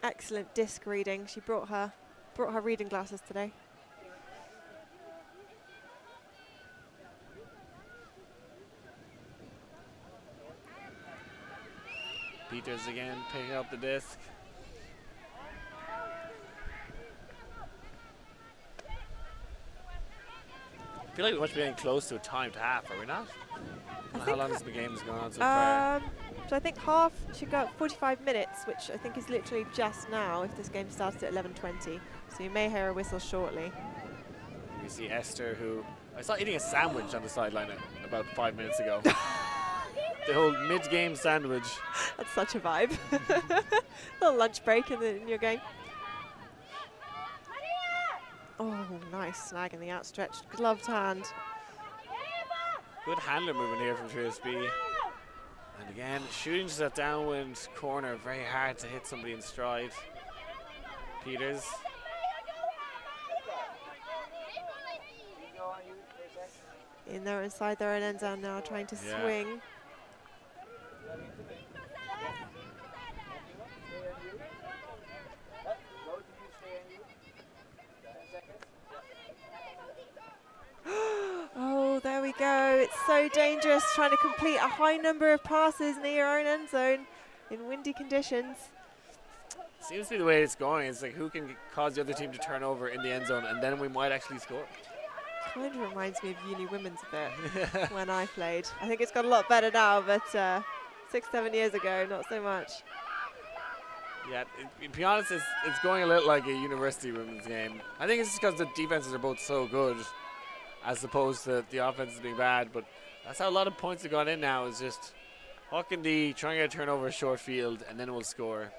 Excellent disc reading. She brought her reading glasses today. Peters again picking up the disc. I feel like we must be getting close to a timed half, are we not? How long has the game going on so far? So I think half should go 45 minutes, which I think is literally just now if this game starts at 11:20. So you may hear a whistle shortly. We see Esther, who I saw eating a sandwich on the sideline about 5 minutes ago. The whole mid-game sandwich. That's such a vibe. Little lunch break in your game. Oh, nice snag in the outstretched gloved hand. Good handler movement here from Frisbee. And again, shooting to that downwind corner, very hard to hit somebody in stride. Peters. In there, inside their own end zone now, trying to swing. Oh, there we go. It's so dangerous trying to complete a high number of passes near your own end zone in windy conditions. Seems to be the way it's going. It's like who can cause the other team to turn over in the end zone, and then we might actually score. Kind of reminds me of uni women's a bit when I played. I think it's got a lot better now, but 6-7 years ago, not so much. Yeah, to be honest, it's going a little like a university women's game. I think it's just because the defenses are both so good, as opposed to the offenses being bad. But that's how a lot of points have gone in now. Is just Hawk and D trying to get a turnover, short field, and then we'll score.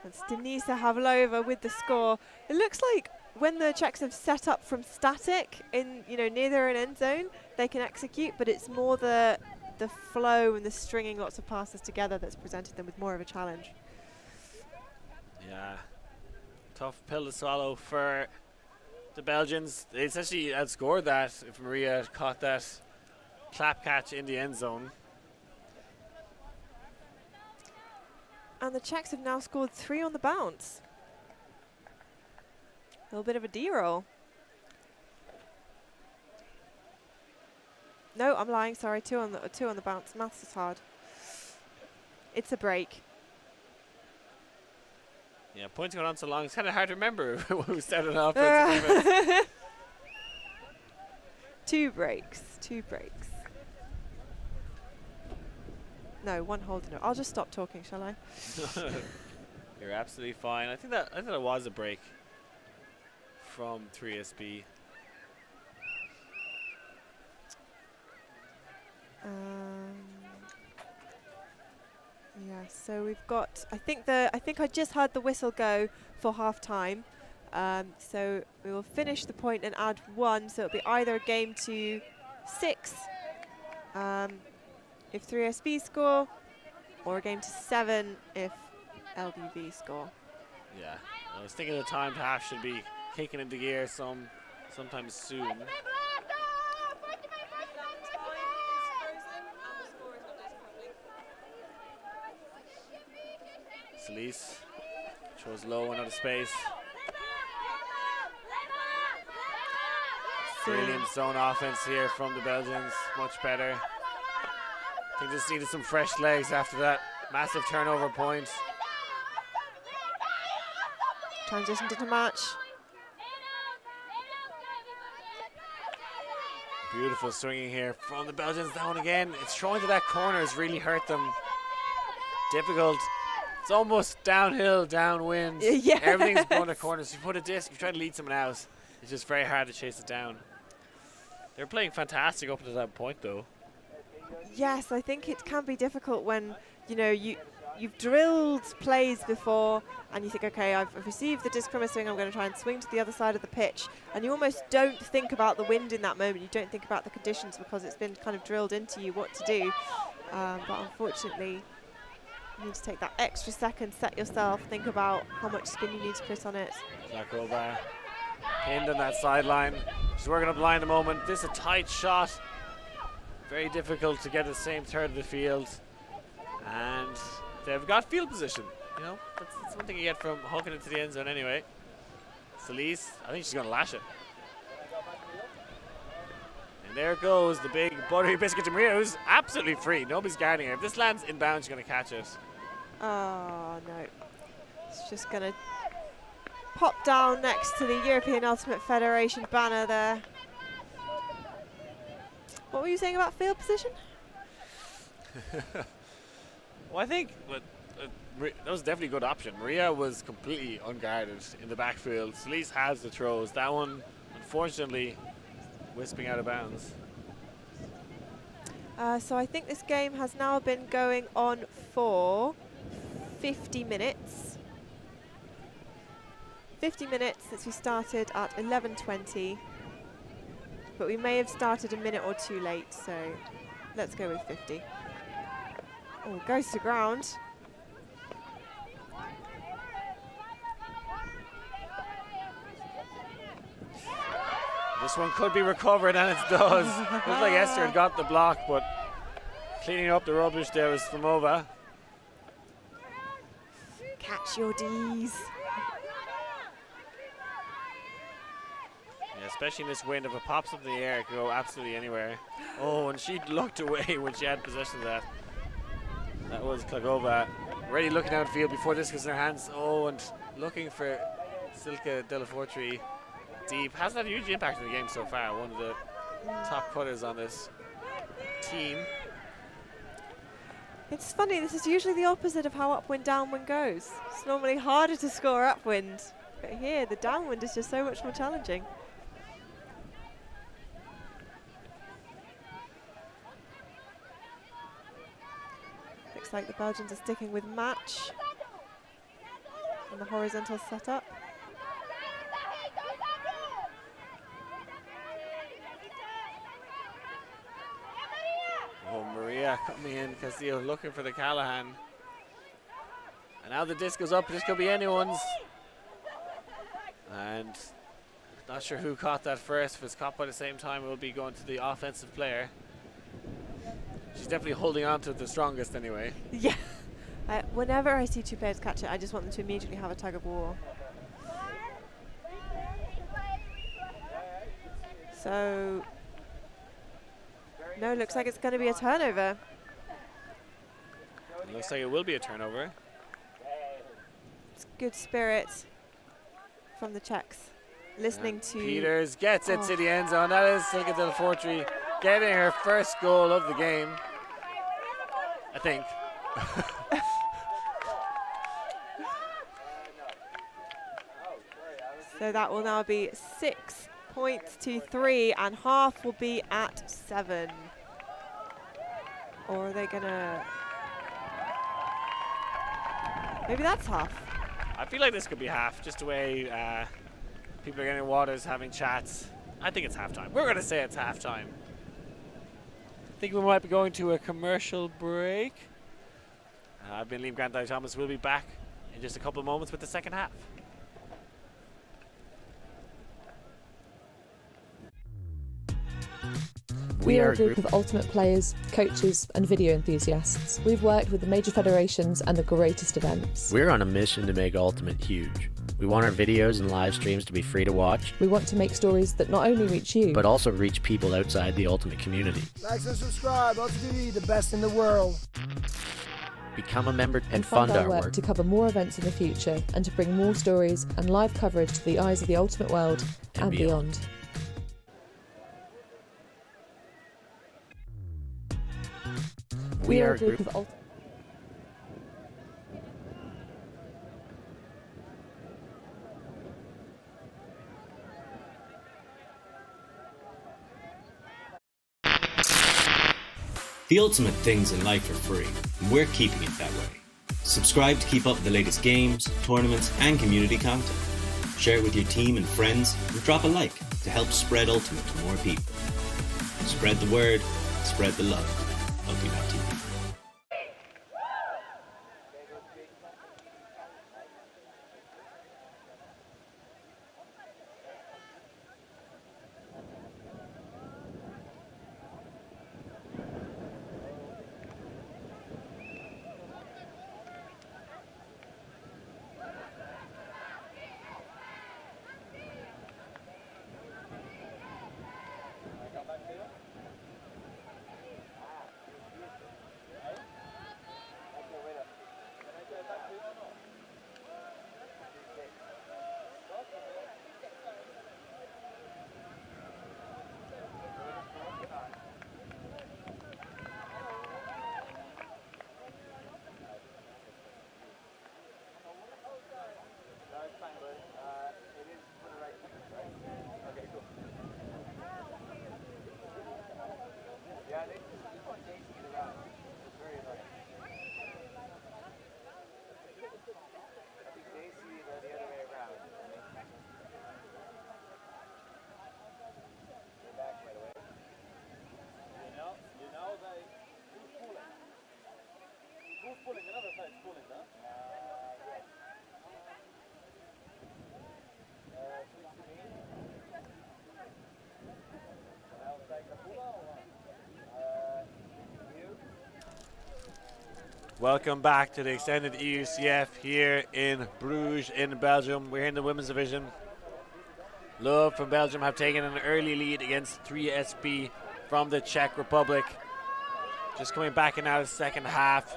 It's Denisa Havlova with the score. It looks like when the Czechs have set up from static in, near their own end zone, they can execute, but it's more the flow and the stringing lots of passes together that's presented them with more of a challenge. Yeah, tough pill to swallow for the Belgians. They essentially outscored that if Maria caught that clap catch in the end zone. And the Czechs have now scored 3 on the bounce. A little bit of a D-roll. No, I'm lying. Sorry, 2 on the bounce. Maths is hard. It's a break. Yeah, points going on so long. It's kind of hard to remember when we started off. 2 breaks. No, 1 holding it. I'll just stop talking, shall I? You're absolutely fine. I think that it was a break from 3SB. Yeah, so we've got. I think I just heard the whistle go for half time. So we will finish the point and add 1. So it'll be either a game to 6 if 3SB score, or a game to 7 if LUV score. Yeah, I was thinking the timed half should be kicking into gear sometime soon. Celise shows low and out of space. Brilliant zone offense here from the Belgians, much better. I think just needed some fresh legs after that massive turnover point. Transition to match. Beautiful swinging here from the Belgians down again. It's throwing to that corner has really hurt them. difficult. It's almost downhill, downwind. Yeah. Everything's going to corners. If you put a disc, you try to lead someone else. It's just very hard to chase it down. They're playing fantastic up to that point, though. Yes, I think it can be difficult when, you know, you've drilled plays before and you think, okay, I've received the disc from a swing, I'm going to try and swing to the other side of the pitch. And you almost don't think about the wind in that moment. You don't think about the conditions because it's been kind of drilled into you what to do. But unfortunately, you need to take that extra second, set yourself, think about how much spin you need to put on it. Zakova pinned on that sideline. She's working up the line at the moment. This is a tight shot. Very difficult to get the same third of the field. And they've got field position. You know, that's one thing you get from hooking it to the end zone anyway. Celise, I think she's going to lash it. And there goes the big buttery biscuit to Maria, who's absolutely free. Nobody's guarding her. If this lands inbound, she's going to catch it. Oh, no. It's just going to pop down next to the European Ultimate Federation banner there. What were you saying about field position? Well, I think that was definitely a good option. Maria was completely unguarded in the backfield. Celise has the throws. That one, unfortunately, wisping out of bounds. So I think this game has now been going on for 50 minutes. 50 minutes since we started at 11:20. But we may have started a minute or two late, so let's go with 50. Oh, goes to ground. This one could be recovered, and it does. Looks like Esther had got the block, but cleaning up the rubbish there was Fomova. Catch your D's. Yeah, especially in this wind, if it pops up in the air, it can go absolutely anywhere. Oh, and she looked away when she had possession of that. That was Klagova. Already looking downfield before this goes in her hands. Oh, and looking for Silke Delafortri deep. Hasn't had a huge impact in the game so far. One of the top cutters on this team. It's funny, this is usually the opposite of how upwind, downwind goes. It's normally harder to score upwind, but here the downwind is just so much more challenging. Looks like the Belgians are sticking with match on the horizontal setup. Oh, Maria coming in, Castillo looking for the Callahan. And now the disc goes up, this could be anyone's. And not sure who caught that first. If it's caught by the same time, it will be going to the offensive player. She's definitely holding on to it the strongest anyway. Yeah. Whenever I see two players catch it, I just want them to immediately have a tug of war. So, no, looks like it's going to be a turnover. It looks like it will be a turnover. It's good spirit from the Czechs. Listening to Peters gets it to the end zone. That is Silke Delafortri getting her first goal of the game, I think. So that will now be 6 points to 3, and half will be at 7. Or are they gonna? Maybe that's half. I feel like this could be half, just the way people are getting waters, having chats. I think it's halftime. We're going to say it's halftime. I think we might be going to a commercial break. I've been Liam Grant-Thomas. We'll be back in just a couple of moments with the second half. We are a group of ultimate players, coaches and video enthusiasts. We've worked with the major federations and the greatest events. We're on a mission to make Ultimate huge. We want our videos and live streams to be free to watch. We want to make stories that not only reach you, but also reach people outside the Ultimate community. Like and subscribe, ULTI.TV, the best in the world. Become a member and fund fund our work to cover more events in the future and to bring more stories and live coverage to the eyes of the Ultimate world and beyond. We are a group of The ultimate things in life are free, and we're keeping it that way. Subscribe to keep up with the latest games, tournaments, and community content. Share it with your team and friends, and drop a like to help spread Ultimate to more people. Spread the word, spread the love. ULTI.TV. Welcome back to the extended EUCF here in Bruges in Belgium. We're in the women's division. LUV from Belgium have taken an early lead against 3SB from the Czech Republic. Just coming back in now the second half.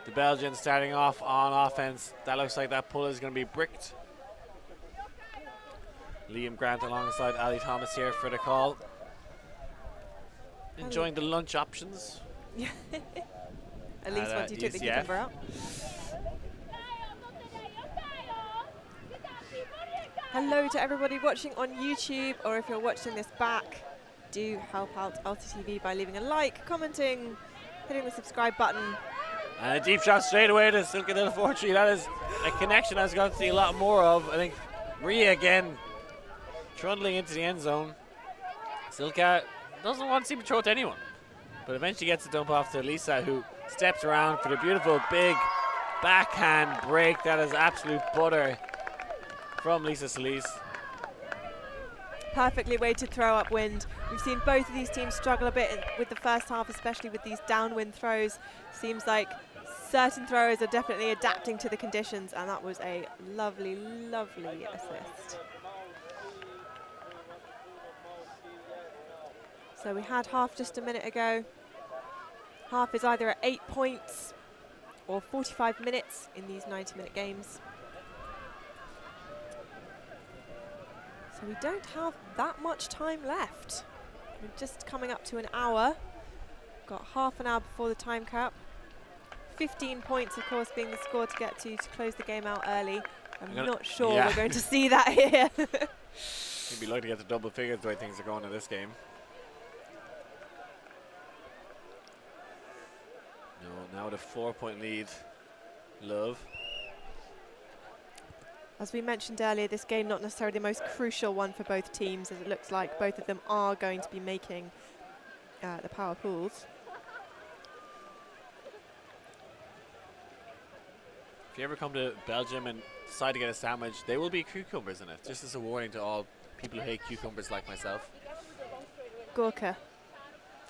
The Belgians starting off on offense. That looks like that pull is going to be bricked. Liam Grant alongside Ali Thomas here for the call. Enjoying the lunch options. At least once you took the cucumber out. Hello to everybody watching on YouTube, or if you're watching this back, do help out ULTI.TV by leaving a like, commenting, hitting the subscribe button. And a deep shot straight away to Silke Del Fortri. That is a connection I was going to see a lot more of. I think Maria again trundling into the end zone. Silke doesn't want to seem to throw it to anyone, but eventually gets a dump off to Lisa, who steps around for the beautiful big backhand break. That is absolute butter from Lisa Solis. Perfectly weighted throw upwind. We've seen both of these teams struggle a bit with the first half, especially with these downwind throws. Seems like certain throwers are definitely adapting to the conditions, and that was a lovely, lovely assist. So we had half just a minute ago. Half is either at 8 points or 45 minutes in these 90-minute games. So we don't have that much time left. We're just coming up to an hour. Got half an hour before the time cap. 15 points, of course, being the score to get to close the game out early. I'm not sure we're going to see that here. You'd be lucky to get to double figures the way things are going in this game. No, now with a 4-point lead, LUV. As we mentioned earlier, this game not necessarily the most crucial one for both teams, as it looks like both of them are going to be making the power pools. If you ever come to Belgium and decide to get a sandwich, there will be cucumbers in it, just as a warning to all people who hate cucumbers like myself. Gorka,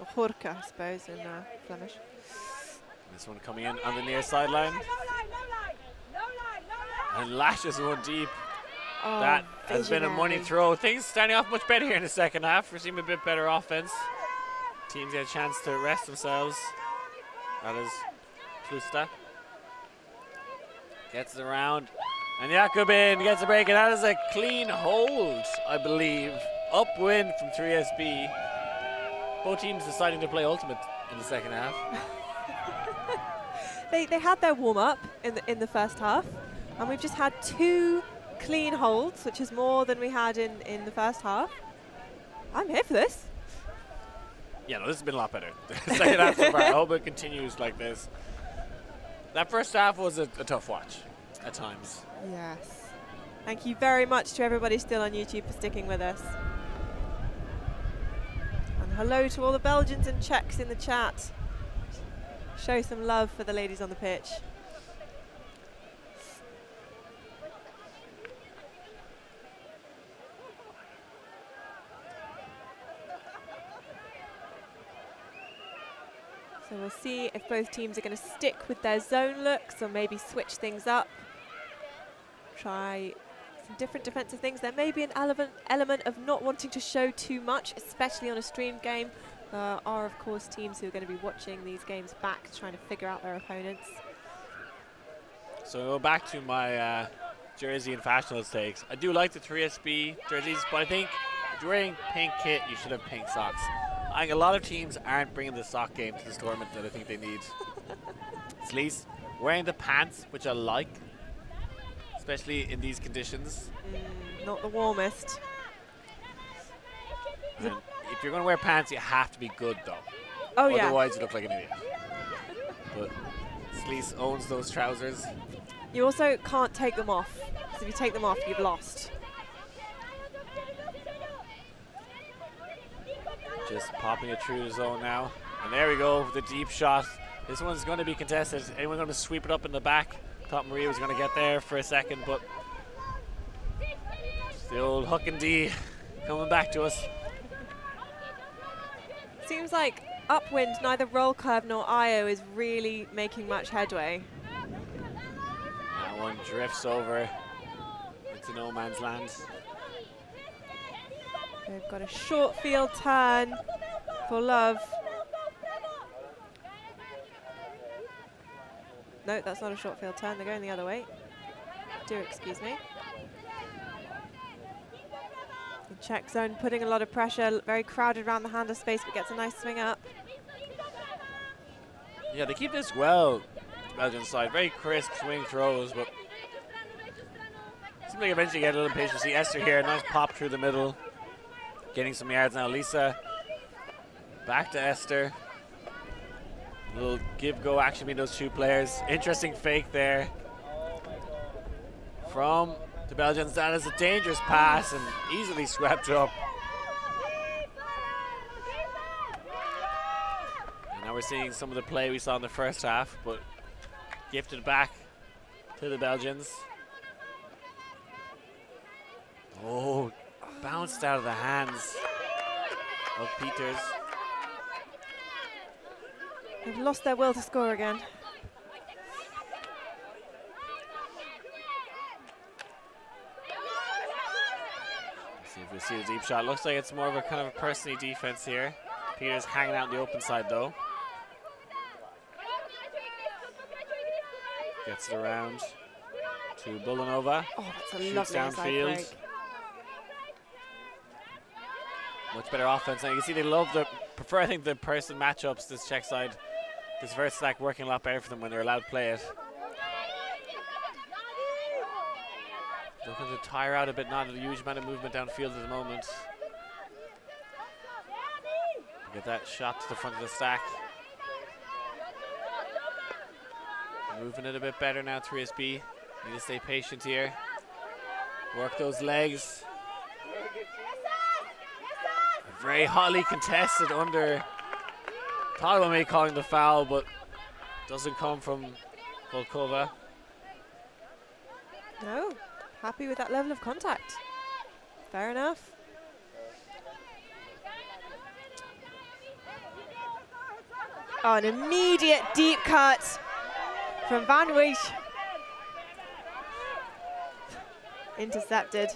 or Horka, I suppose, in Flemish. This one coming in on the near sideline. And lashes one deep. Oh, that has been a money throw. Things starting off much better here in the second half. We're seeing a bit better offense. Teams get a chance to rest themselves. That is Klusta. Gets it around. And Jakobin gets a break. And that is a clean hold, I believe. Upwind from 3SB. Both teams deciding to play ultimate in the second half. They had their warm-up in the first half. And we've just had 2 clean holds, which is more than we had in the first half. I'm here for this. Yeah, no, this has been a lot better. Second half so far. I hope it continues like this. That first half was a tough watch at times. Yes. Thank you very much to everybody still on YouTube for sticking with us. And hello to all the Belgians and Czechs in the chat. Show some love for the ladies on the pitch. So we'll see if both teams are going to stick with their zone looks or maybe switch things up. Try some different defensive things. There may be an element of not wanting to show too much, especially on a streamed game. There are, of course, teams who are going to be watching these games back, trying to figure out their opponents. So we'll go back to my jersey and fashionable takes. I do like the 3SB jerseys, but I think if you're wearing pink kit, you should have pink socks. I think a lot of teams aren't bringing the sock game to this tournament that I think they need. Sleece wearing the pants, which I like, especially in these conditions. Not the warmest. And if you're going to wear pants, you have to be good, though. Oh, yeah. Otherwise, you look like an idiot. But Sleece owns those trousers. You also can't take them off. So if you take them off, you've lost. Just popping it through the zone now. And there we go, the deep shot. This one's going to be contested. Anyone going to sweep it up in the back? Thought Maria was going to get there for a second, but it's the old hook and D coming back to us. Seems like upwind, neither roll curve nor IO is really making much headway. That one drifts over into no man's land. They've got a short field turn for Love. No, that's not a short field turn. They're going the other way. Do excuse me. The Czech zone putting a lot of pressure. Very crowded around the handle space, but gets a nice swing up. Yeah, they keep this well, the Belgian side. Very crisp swing throws, but seems like eventually get a little impatient. See Esther here, nice pop through the middle. Getting some yards now. Lisa back to Esther. A little give-go action between those two players. Interesting fake there from the Belgians. That is a dangerous pass and easily swept up. And now we're seeing some of the play we saw in the first half, but gifted back to the Belgians. Oh, bounced out of the hands of Peters. They've lost their will to score again. Let's see if we see the deep shot. Looks like it's more of a kind of a personally defense here. Peters hanging out in the open side though. Gets it around to Bulanova. Oh, that's a Shoots lovely inside downfield. break. Much better offense. And you can see they love prefer I think the person matchups, this Czech side. This verse stack working a lot better for them when they're allowed to play it. Looking to tire out a bit, not a huge amount of movement downfield at the moment. Get that shot to the front of the stack. Moving it a bit better now, 3SB. Need to stay patient here. Work those legs. Very hotly contested under. Thought about me calling the foul, but doesn't come from Volkova. No, happy with that level of contact. Fair enough. Oh, an immediate deep cut from Van Weesch. Intercepted.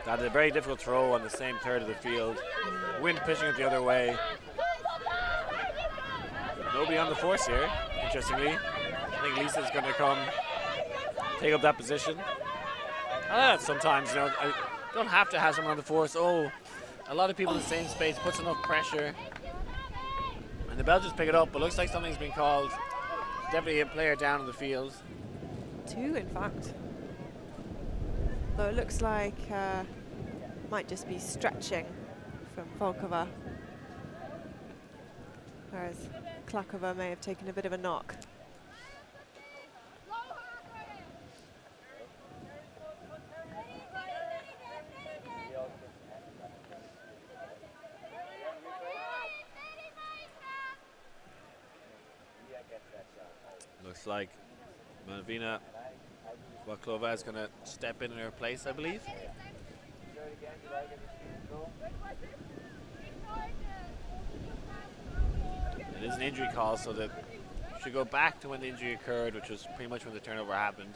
That is a very difficult throw on the same third of the field. Wind pushing it the other way. Nobody on the force here, interestingly. I think Lisa's going to come take up that position. Sometimes, you know, I don't have to have someone on the force. Oh, a lot of people in the same space puts enough pressure. And the Belgians pick it up, but looks like something's been called. Definitely a player down in the field. Two, in fact. Though it looks like might just be stretching from Volkova. Whereas Klakova may have taken a bit of a knock. Looks like Malvina Waklova is going to step in her place, I believe. It is an injury call, so that should go back to when the injury occurred, which was pretty much when the turnover happened.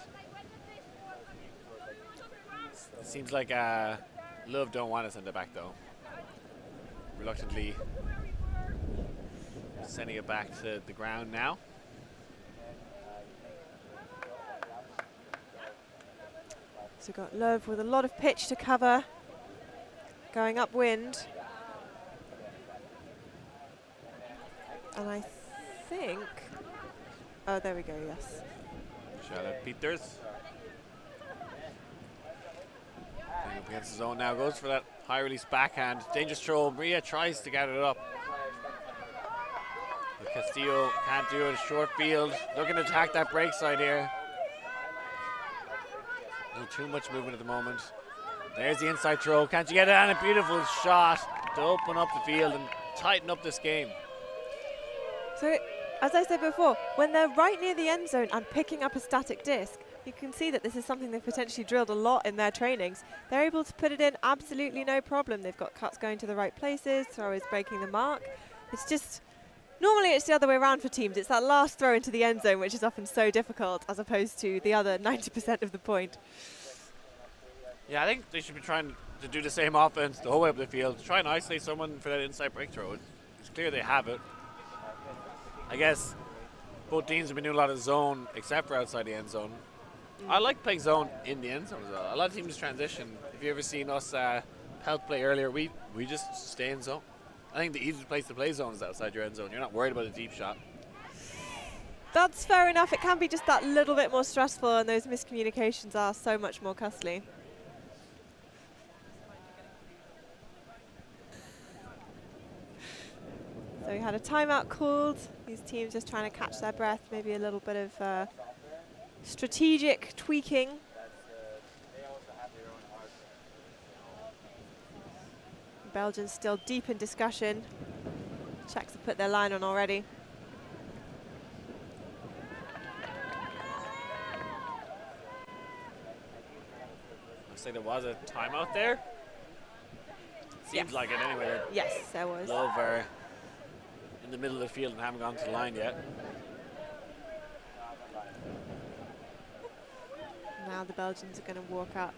It seems like LUV don't want to send it back, though. Reluctantly sending it back to the ground now. So got LUV with a lot of pitch to cover, going upwind. And I think, oh, there we go, yes. Charlotte Peters. Up against the zone now, goes for that high release backhand. Dangerous throw, Maria tries to get it up. But Castillo can't do it, short field. Looking to attack that break side here. No too much movement at the moment. There's the inside throw, can't you get it? And a beautiful shot to open up the field and tighten up this game. So, as I said before, when they're right near the end zone and picking up a static disc, you can see that this is something they've potentially drilled a lot in their trainings. They're able to put it in absolutely no problem. They've got cuts going to the right places, throwers breaking the mark. It's just, normally it's the other way around for teams. It's that last throw into the end zone which is often so difficult as opposed to the other 90% of the point. Yeah, I think they should be trying to do the same offense the whole way up the field. Try and isolate someone for that inside break throw. It's clear they have it. I guess both teams have been doing a lot of zone except for outside the end zone. I like playing zone in the end zone as well. A lot of teams transition. If you've ever seen us help play earlier, we just stay in zone. I think the easiest place to play zone is outside your end zone. You're not worried about a deep shot. That's fair enough. It can be just that little bit more stressful, and those miscommunications are so much more costly. So we had a timeout called. These teams just trying to catch their breath, maybe a little bit of strategic tweaking. Belgians still deep in discussion. Czechs have put their line on already. Looks like there was a timeout there. Seems like it anyway. Yes, there was. LUV are in the middle of the field and haven't gone to the line yet. Now the Belgians are going to walk up.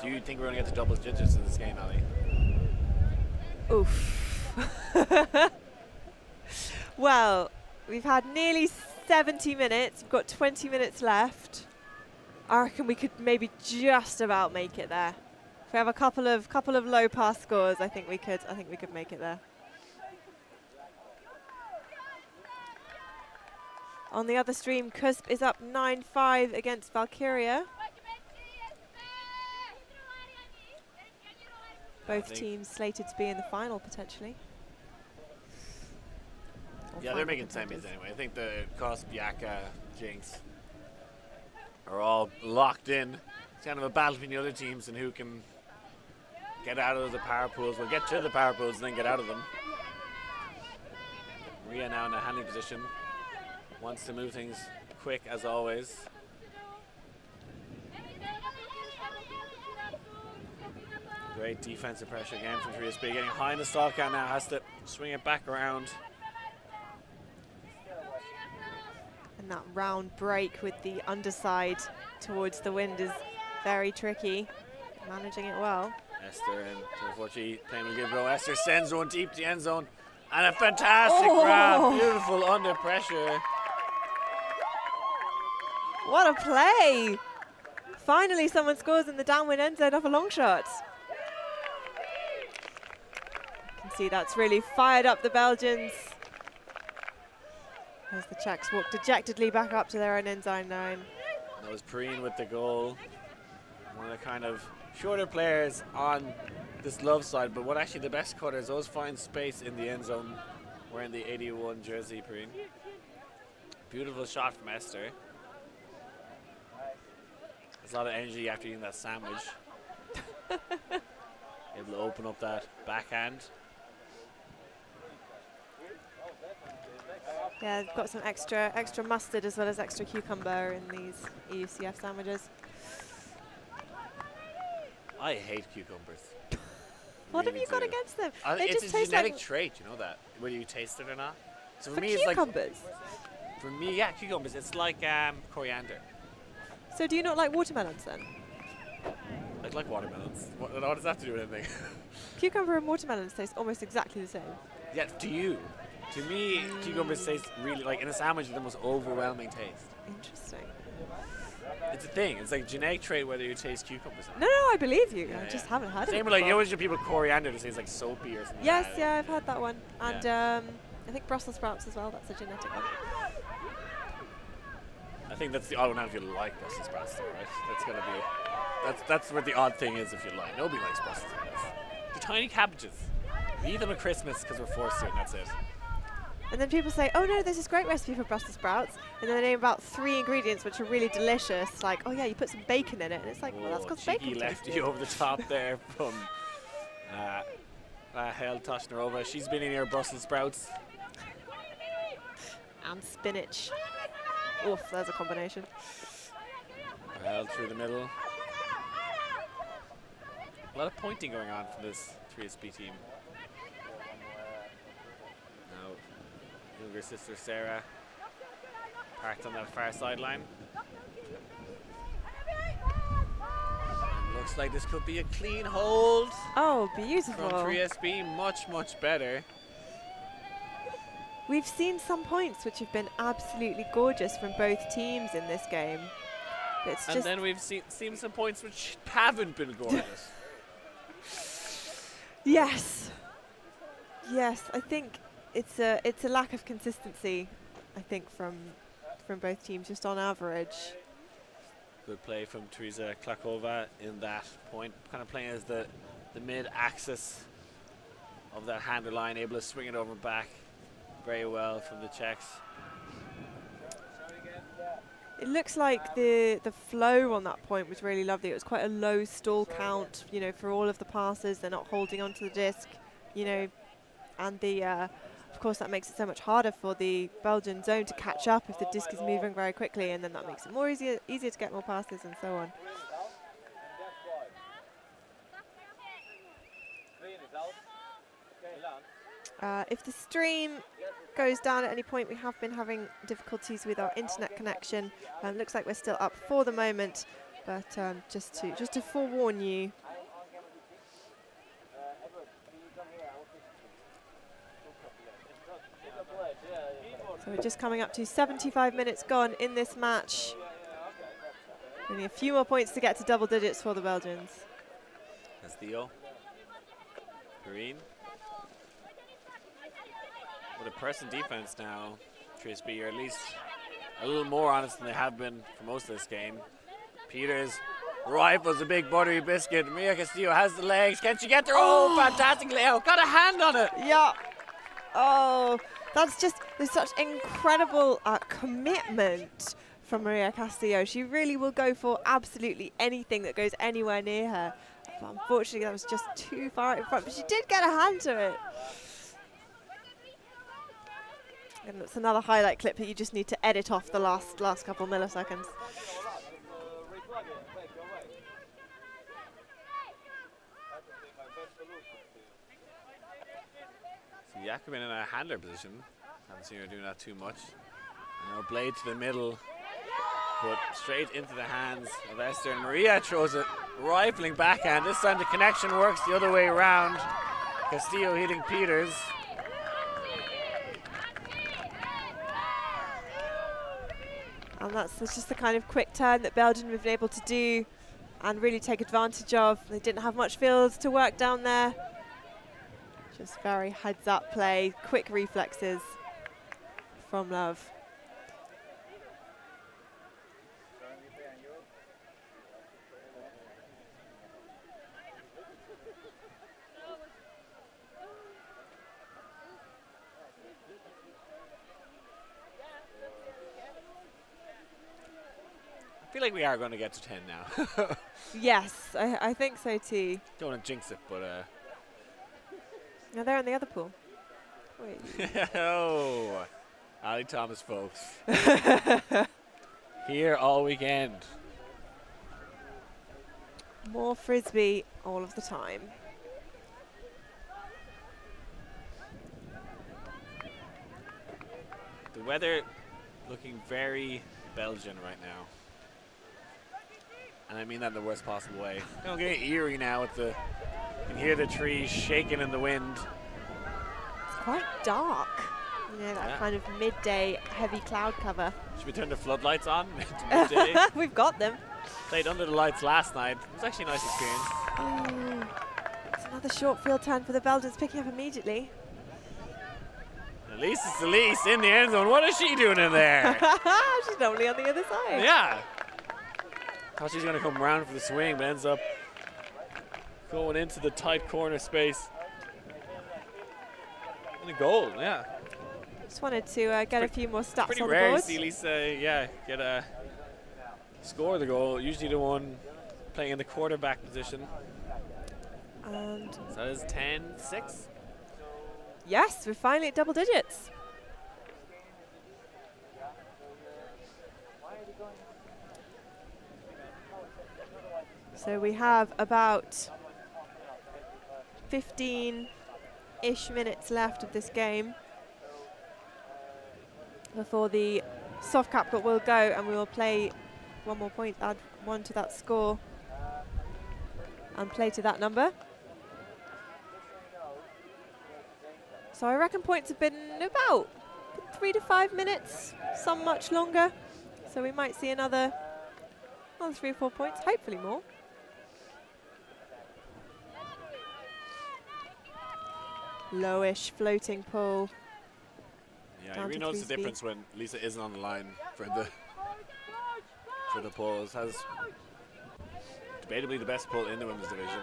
Do you think we're going to get to double digits in this game, Ali? Oof. Well, we've had nearly 70 minutes. We've got 20 minutes left. I reckon we could maybe just about make it there. If we have a couple of low pass scores, I think we could make it there. On the other stream, CUSP is up 9-5 against Valkyria. Both teams slated to be in the final, potentially. Yeah, they're making semis anyway. I think the CUSP, Yaka, Jinx are all locked in. It's kind of a battle between the other teams and who can get out of the power pools. We'll get to the power pools and then get out of them. Maria now in a handling position. Wants to move things quick as always. Great defensive pressure again from Frisbee. Getting high in the stalk count now, has to swing it back around. And that round break with the underside towards the wind is very tricky. Managing it well. Esther and unfortunately playing a good go. Esther sends one deep to the end zone. And a fantastic grab. Beautiful under pressure. What a play! Finally someone scores in the downwind end zone off a long shot. You can see that's really fired up the Belgians. As the Czechs walk dejectedly back up to their own end zone line. That was Perrine with the goal. One of the kind of shorter players on this LUV side, but what actually the best cutters, those find space in the end zone wearing the 81 jersey, Perrine. Beautiful shot from Esther. There's a lot of energy after eating that sandwich. Able to open up that backhand. Yeah, they've got some extra mustard as well as extra cucumber in these EUCF sandwiches. I hate cucumbers. What Really have you got do. against them? It's just a taste genetic like trait, you know that, whether you taste it or not. So for me, it's like, cucumbers. for me, yeah, cucumbers. It's like coriander. So do you not like watermelons then? I like watermelons. What does that have to do with anything? Cucumber and watermelons taste almost exactly the same. Yeah, to you. To me, cucumbers taste really, like in a sandwich, the most overwhelming taste. Interesting. It's a thing. It's like a genetic trait whether you taste cucumbers or not. No, I believe you. Yeah, I just yeah. haven't had it. Same with like, you always hear people coriander to say it's like soapy or something. Yes, like that. yeah, I've had that one. And I think Brussels sprouts as well. That's a genetic one. I think that's the odd one out if you like Brussels sprouts, though, right? That's gonna be. That's what the odd thing is if you like. Nobody likes Brussels sprouts. They're tiny cabbages. We eat them at Christmas because we're forced to, and that's it. And then people say, oh no, there's this great recipe for Brussels sprouts. And then they name about 3 ingredients which are really delicious. Like, oh yeah, you put some bacon in it. And it's like, well, that's because bacon Cheeky tastes lefty good. over the top there from Rahel Toshnerova. She's been in here Brussels sprouts. And spinach. Oof, there's a combination. Rahel through the middle. A lot of pointing going on from this 3SB team. Now, younger sister Sarah parked on that far sideline. Looks like this could be a clean hold Oh, beautiful. from 3SB. Much better. We've seen some points which have been absolutely gorgeous from both teams in this game. But it's And just then we've seen some points which haven't been gorgeous. yes, I think it's a lack of consistency. I think from both teams, just on average. Good play from Teresa Klakova in that point, kind of playing as the mid-axis of that hander line, able to swing it over and back very well from the Czechs. It looks like the flow on that point was really lovely. It was quite a low stall count, you know, for all of the passes. They're not holding onto the disc, you know, and of course that makes it so much harder for the Belgian zone to catch up if the disc is moving very quickly, and then that makes it easier to get more passes and so on. If the stream goes down at any point, we have been having difficulties with our internet connection. Looks like we're still up for the moment, but just to forewarn you. So we're just coming up to 75 minutes gone in this match. Only a few more points to get to double digits for the Belgians. That's Theo. Green. With a press and defense now, 3SB are at least a little more honest than they have been for most of this game. Peters rifles a big buttery biscuit. Maria Castillo has the legs. Can she get there? Oh, fantastic layout. Got a hand on it. Yeah. Oh, there's such incredible commitment from Maria Castillo. She really will go for absolutely anything that goes anywhere near her. But unfortunately, that was just too far in front. But she did get a hand to it. And it's another highlight clip that you just need to edit off the last couple milliseconds. So Jacobin in a handler position. Haven't seen her doing that too much. And now blade to the middle, but straight into the hands of Esther. And Maria throws it, rifling backhand. This time the connection works the other way around. Castillo hitting Peters. And that's just the kind of quick turn that Belgium have been able to do and really take advantage of. They didn't have much field to work down there. Just very heads-up play, quick reflexes from LUV. I feel like we are going to get to 10 now. Yes, I think so too. Don't want to jinx it, but Now they're in the other pool. Wait. oh, Ali Thomas, folks. Here all weekend. More Frisbee all of the time. The weather looking very Belgian right now. And I mean that in the worst possible way. It's going to get eerie now with the, you can hear the trees shaking in the wind. It's quite dark. You know, that kind of midday heavy cloud cover. Should we turn the floodlights on midday? We've got them. Played under the lights last night. It was actually a nice experience. Oh, it's another short field turn for the Belgians, picking up immediately. Elise in the end zone. What is she doing in there? She's normally on the other side. Yeah. Thought she's going to come around for the swing, but ends up going into the tight corner space. And a goal, yeah. Just wanted to get a few more stats Pretty on the rare board. to see Lisa, get a score the goal. Usually the one playing in the quarterback position. And So that is 10-6. yes, we're finally at double digits. So we have about 15-ish minutes left of this game before the soft cap will go, and we will play one more point, add one to that score and play to that number. So I reckon points have been about 3 to 5 minutes, some much longer. So we might see another 3 or 4 points, hopefully more. Lowish floating pull. Yeah, Down you really to notice the Frisbee. difference when Lisa isn't on the line for the pulls. Has debatably the best pull in the women's division.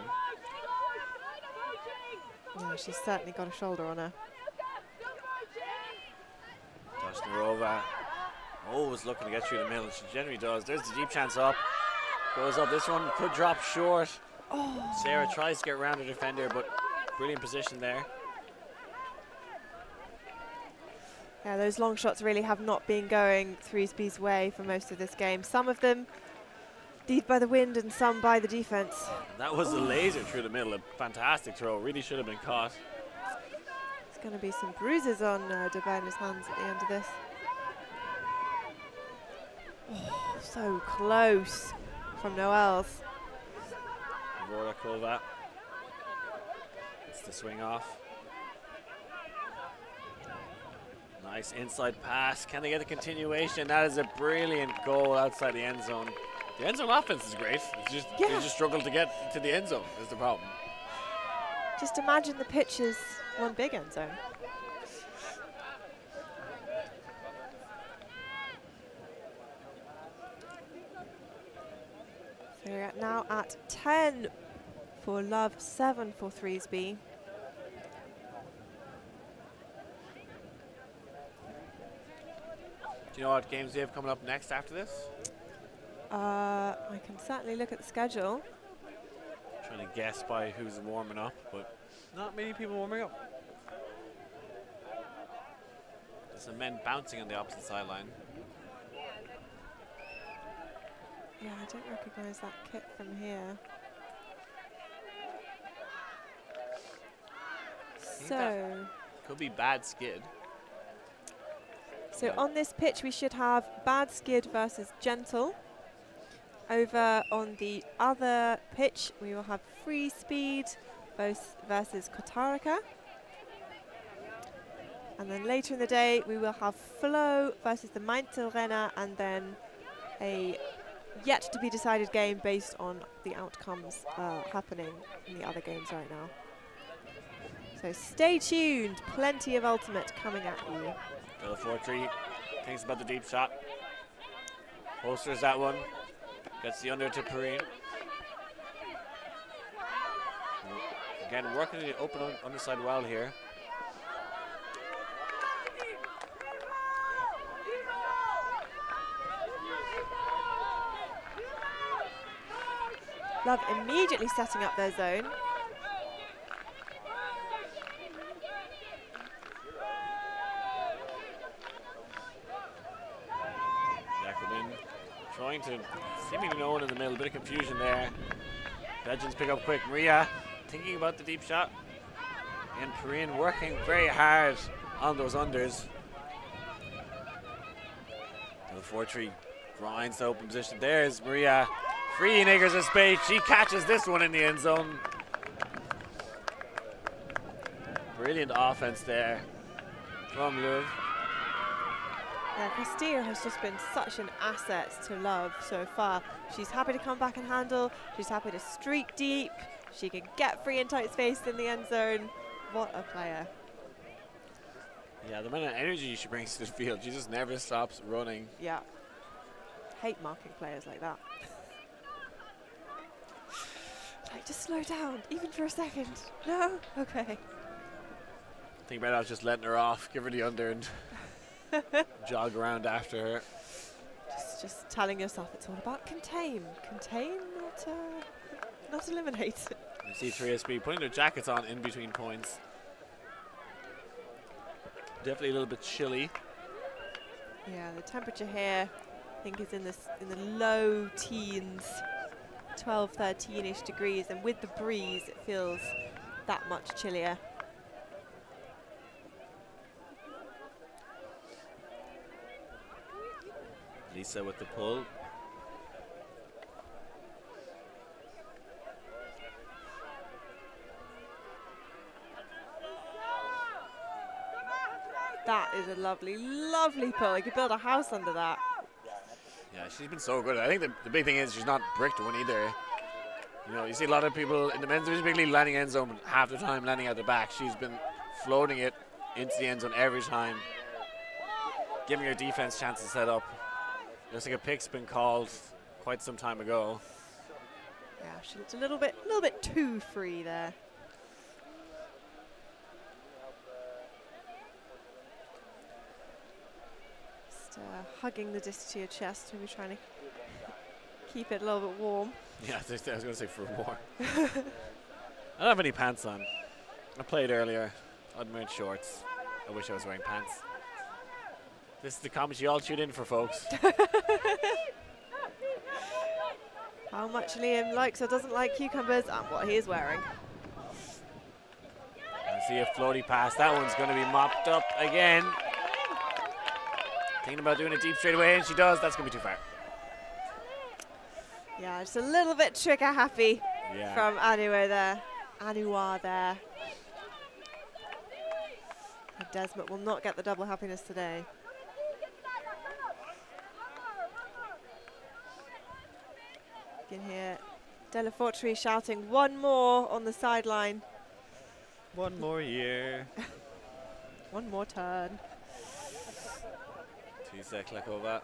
Yeah, she's certainly got a shoulder on her. Toshnarova always looking to get through the middle. She generally does. There's the deep chance up. Goes up. This one could drop short. Oh. Sarah tries to get around the defender, but brilliant position there. Yeah, those long shots really have not been going Frisbee's way for most of this game. Some of them deep by the wind and some by the defense. That was a laser through the middle. A fantastic throw. Really should have been caught. There's going to be some bruises on De Boerne's hands at the end of this. Oh, so close from Noel's. Aurora Kova. It's the swing off. Nice inside pass. Can they get the continuation? That is a brilliant goal outside the end zone. The end zone offense is great. It's just they just struggle to get to the end zone is the problem. Just imagine the pitch is one big end zone. So we're now at 10 for LUV, 7 for Frisbee. Do you know what games we have coming up next after this? I can certainly look at the schedule. Trying to guess by who's warming up, but not many people warming up. There's some men bouncing on the opposite sideline. Yeah, I don't recognize that kit from here. So, Could be bad skid. so on this pitch we should have Bad Skid versus Gentle. Over on the other pitch we will have Free Speed versus Kotarica. And then later in the day we will have Flow versus the Mainzelrenner, and then a yet to be decided game based on the outcomes happening in the other games right now. So stay tuned, plenty of ultimate coming at you. Bill 4-3 thinks about the deep shot. Holsters that one. Gets the under to Perrine. Again, working the open underside well here. Love immediately setting up their zone. Jacobin trying to, seemingly no one in the middle, bit of confusion there. Belgians pick up quick. Maria thinking about the deep shot. And Perrine working very hard on those unders. The 4-3 grinds to open position. There's Maria. Free niggers of space. She catches this one in the end zone. Brilliant offense there from LUV. Yeah, Castillo has just been such an asset to LUV so far. She's happy to come back and handle. She's happy to streak deep. She can get free and tight space in the end zone. What a player. Yeah, the amount of energy she brings to the field. She just never stops running. Yeah. Hate marking players like that. Like, just slow down, even for a second. No? Okay. Think about it, I was just letting her off, give her the under and jog around after her. Just telling yourself it's all about contain. Contain, not eliminate. You see 3SB putting their jackets on in between points. Definitely a little bit chilly. Yeah, the temperature here, I think, is in the low teens, 12, 13-ish degrees, and with the breeze, it feels that much chillier. Lisa with the pull. That is a lovely, lovely pull. You could build a house under that. Yeah, she's been so good. I think the big thing is she's not bricked one either. You know, you see a lot of people in the men's division, particularly landing end zone half the time, landing at the back. She's been floating it into the end zone every time, giving her defense chance to set up. Looks like a pick's been called quite some time ago. Yeah, she looked a little bit too free there. Just hugging the disc to your chest, maybe trying to keep it a little bit warm. Yeah, I was going to say for more. I don't have any pants on. I played earlier. I'm wearing shorts. I wish I was wearing pants. This is the comment you all tune in for, folks. How much Liam likes or doesn't like cucumbers and what he is wearing. I see a floaty pass. That one's going to be mopped up again. Thinking about doing it deep straight away, and she does. That's going to be too far. Yeah, just a little bit trigger happy from Anua there. And Desmond will not get the double happiness today. You can hear Della Fortri shouting one more on the sideline. One more year. One more turn. Tisa Klekova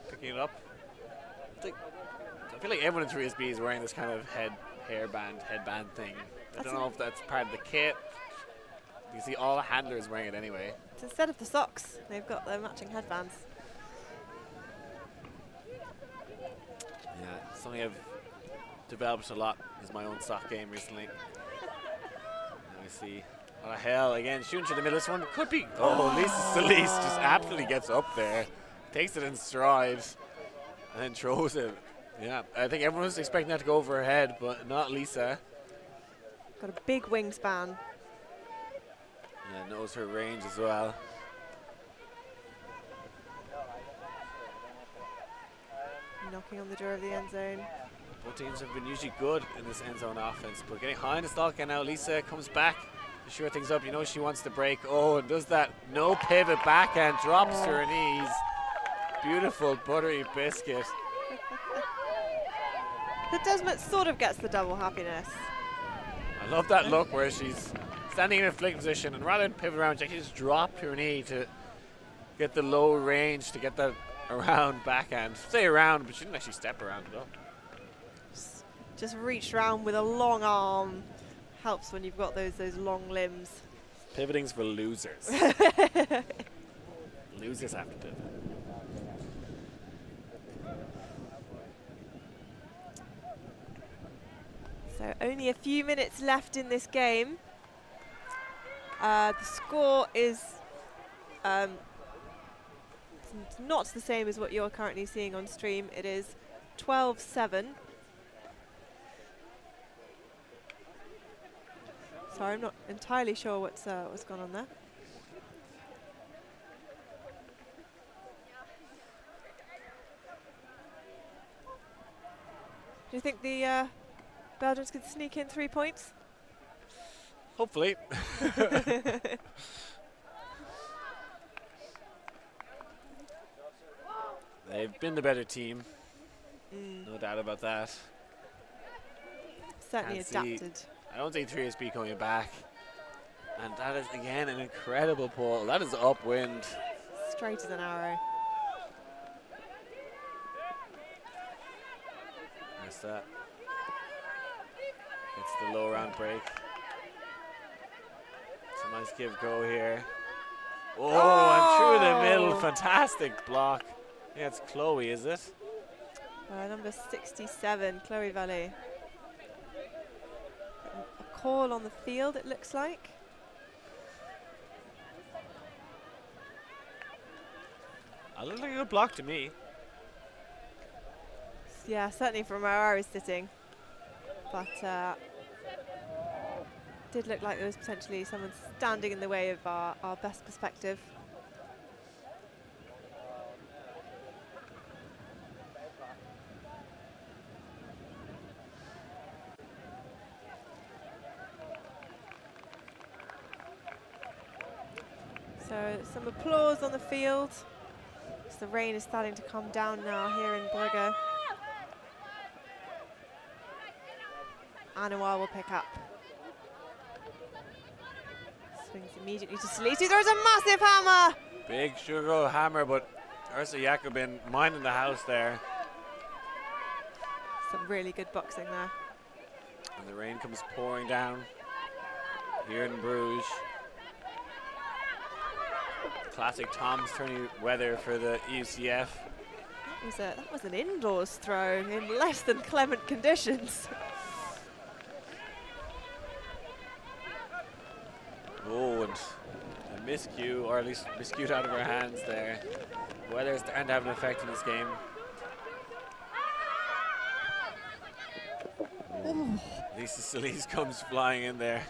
picking it up. I feel like everyone in 3SB is wearing this kind of headband thing. I don't know if that's part of the kit. You see all the handlers wearing it anyway. It's instead of the socks, they've got their matching headbands. Yeah, something I've developed a lot is my own sock game recently. Let me see. What the hell, again, shooting to the middle. This one could be, Lisa Solis just absolutely gets up there, takes it in stride, and then throws it. Yeah, I think everyone was expecting that to go over her head, but not Lisa. Got a big wingspan. Yeah, knows her range as well. Knocking on the door of the end zone. Both teams have been usually good in this end zone offense, but getting high in the stalk, and now Lisa comes back to shore things up. You know she wants to break. Oh, and does that no pivot backhand, drops to her knees. Beautiful buttery biscuit. The Desmond sort of gets the double happiness. I love that look where she's standing in a flick position, and rather than pivot around, she actually just dropped her knee to get the low range to get that around backhand. Say around, but she didn't actually step around it up. Just reached around with a long arm. Helps when you've got those long limbs. Pivoting's for losers. Losers have to pivot. So only a few minutes left in this game. The score is not the same as what you're currently seeing on stream. It is 12-7. Sorry, I'm not entirely sure what's gone on there. Do you think the Belgians could sneak in 3 points? Hopefully. They've been the better team. No doubt about that. Certainly Can't see- adapted. I don't see 3SB coming back. And that is, again, an incredible pull. That is upwind. Straight as an arrow. Missed that. It's the low round break. It's a nice give go here. Oh, and through the middle. Fantastic block. Yeah, it's Chloe, is it? Number 67, Chloe Vallée. A call on the field, it looks like. It looked like a good block to me. Yeah, certainly from where I was sitting. But did look like there was potentially someone standing in the way of our best perspective. So some applause on the field. The rain is starting to come down now here in Bruges. Anouar will pick up. Swings immediately to Salisi. There's a massive hammer! Big sugar hammer, but Ursa Jacobin minding the house there. Some really good boxing there. And the rain comes pouring down here in Bruges. Classic Tom's turning weather for the UCF. That was an indoors throw in less than clement conditions. Oh, and a miscue, or at least miscued out of our hands there. Weather's starting to have an effect in this game. Lisa Solis comes flying in there.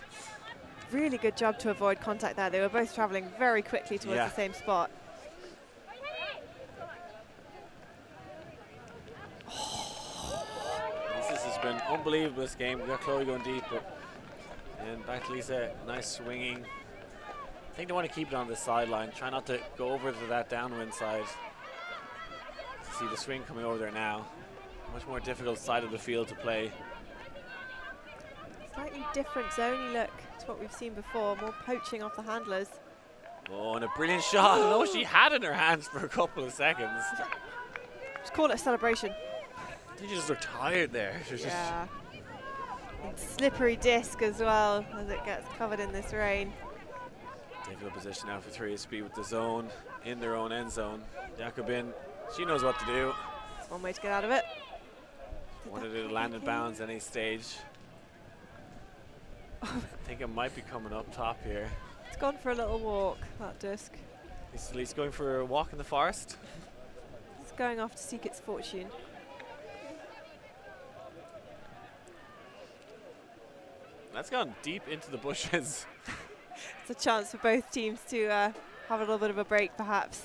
Really good job to avoid contact there. They were both traveling very quickly towards the same spot. This has been unbelievable, this game. We got Chloe going deep, and back to Lisa, nice swinging. I think they want to keep it on the sideline. Try not to go over to that downwind side. See the swing coming over there now. Much more difficult side of the field to play. Slightly different zony look to what we've seen before, more poaching off the handlers. Oh, and a brilliant shot. I know she had in her hands for a couple of seconds. Just call it a celebration. She just retired there. Yeah. And slippery disc as well as it gets covered in this rain. Difficult position now for 3SB with the zone in their own end zone. Jacobin, she knows what to do. That's one way to get out of it. Wanted it to land in bounds any stage. I think it might be coming up top here. It's gone for a little walk, that disc. Is Elise going for a walk in the forest? It's going off to seek its fortune. That's gone deep into the bushes. It's a chance for both teams to have a little bit of a break, perhaps.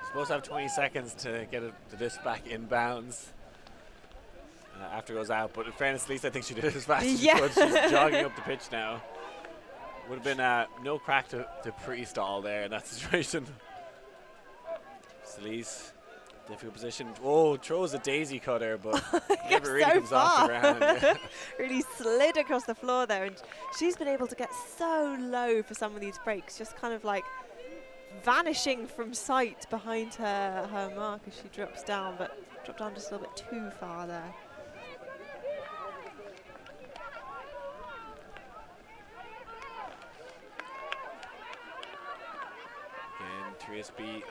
Supposed to have 20 seconds to get the disc back in bounds after it goes out. But in fairness, Lisa, I think she did it as fast as she could. She's jogging up the pitch now. Would have been no crack to pre-stall there in that situation. Celise, difficult position. Oh, throws a daisy cutter, but never really comes off the ground. Yeah. Really slid across the floor there, and she's been able to get so low for some of these breaks, just kind of like vanishing from sight behind her mark as she drops down, but dropped down just a little bit too far there. Again, 3SB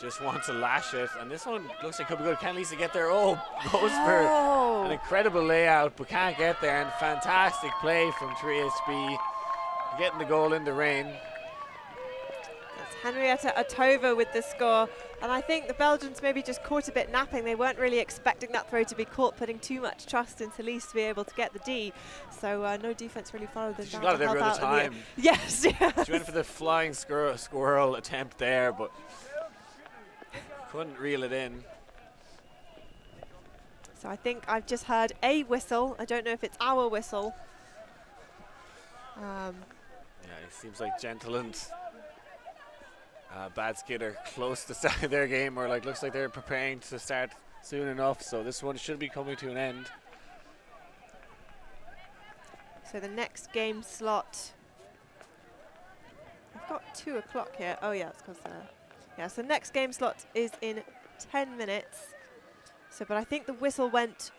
just want to lash it. And this one looks like could be good. Can Lisa get there? Oh, goes for an incredible layout, but can't get there. And fantastic play from Frisbee, getting the goal in the rain. That's Henrietta Otova with the score. And I think the Belgians maybe just caught a bit napping. They weren't really expecting that throw to be caught, putting too much trust into Lise to be able to get the D. So no defense really followed them down. She got it every other time. Yes, yes. She went for the flying squirrel attempt there, but couldn't reel it in. So I think I've just heard a whistle. I don't know if it's our whistle. Yeah, it seems like Gentle and Bad Skid are close to starting their game, or like looks like they're preparing to start soon enough. So this one should be coming to an end. So the next game slot, I've got 2 o'clock here. Oh yeah, it's because yeah. So next game slot is in 10 minutes. So, but I think the whistle went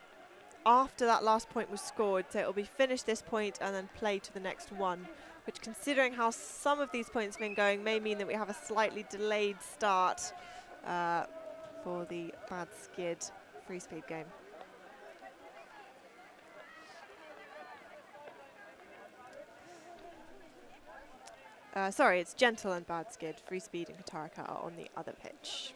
after that last point was scored. So it'll be finish this point and then play to the next one, which, considering how some of these points have been going, may mean that we have a slightly delayed start for the Bad Skid free speed game. Sorry, it's Gentle and Bad Skid. Free Speed and Katarika are on the other pitch.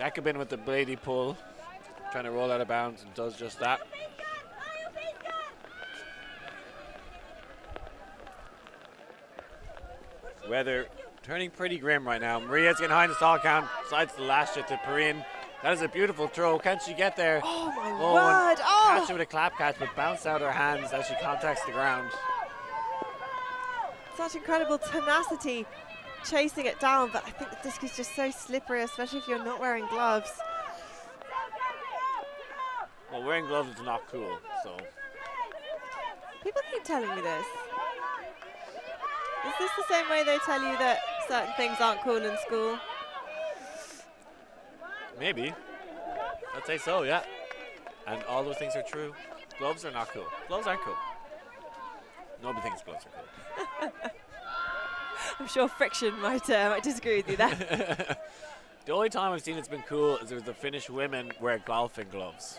Jacobin with the bladey pull, trying to roll out of bounds, and does just that. Weather turning pretty grim right now. Maria's getting behind the stall count, decides to lash it to Perrine. That is a beautiful throw. Can she get there? Oh my word! Oh! Catch it with a clap catch, but bounced out her hands as she contacts the ground. Such incredible tenacity chasing it down, but I think the disc is just so slippery, especially if you're not wearing gloves. Well, wearing gloves is not cool, so. People keep telling me this. Is this the same way they tell you that certain things aren't cool in school? Maybe. I'd say so, yeah. And all those things are true. Gloves are not cool. Gloves aren't cool. Nobody thinks gloves are cool. I'm sure Friction might disagree with you there. The only time I've seen it's been cool is the Finnish women wear golfing gloves.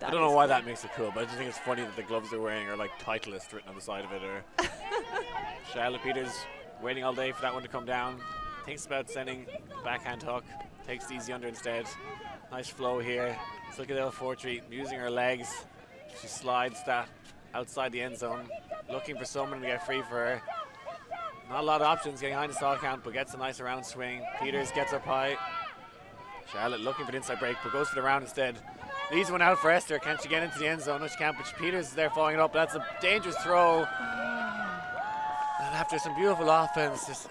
I don't know why that makes it cool, but I just think it's funny that the gloves they're wearing are like Titleist written on the side of it. Or Charlotte Peters waiting all day for that one to come down. Thinks about sending backhand hook. Takes the easy under instead. Nice flow here. Let's look at L4-3 using her legs. She slides that outside the end zone, looking for someone to get free for her. Not a lot of options getting behind the stall count, but gets a nice around swing. Peters gets up high. Charlotte looking for the inside break, but goes for the round instead. Leaves one out for Esther. Can she get into the end zone? No, she can't, but Peters is there following it up. That's a dangerous throw. And after some beautiful offense, this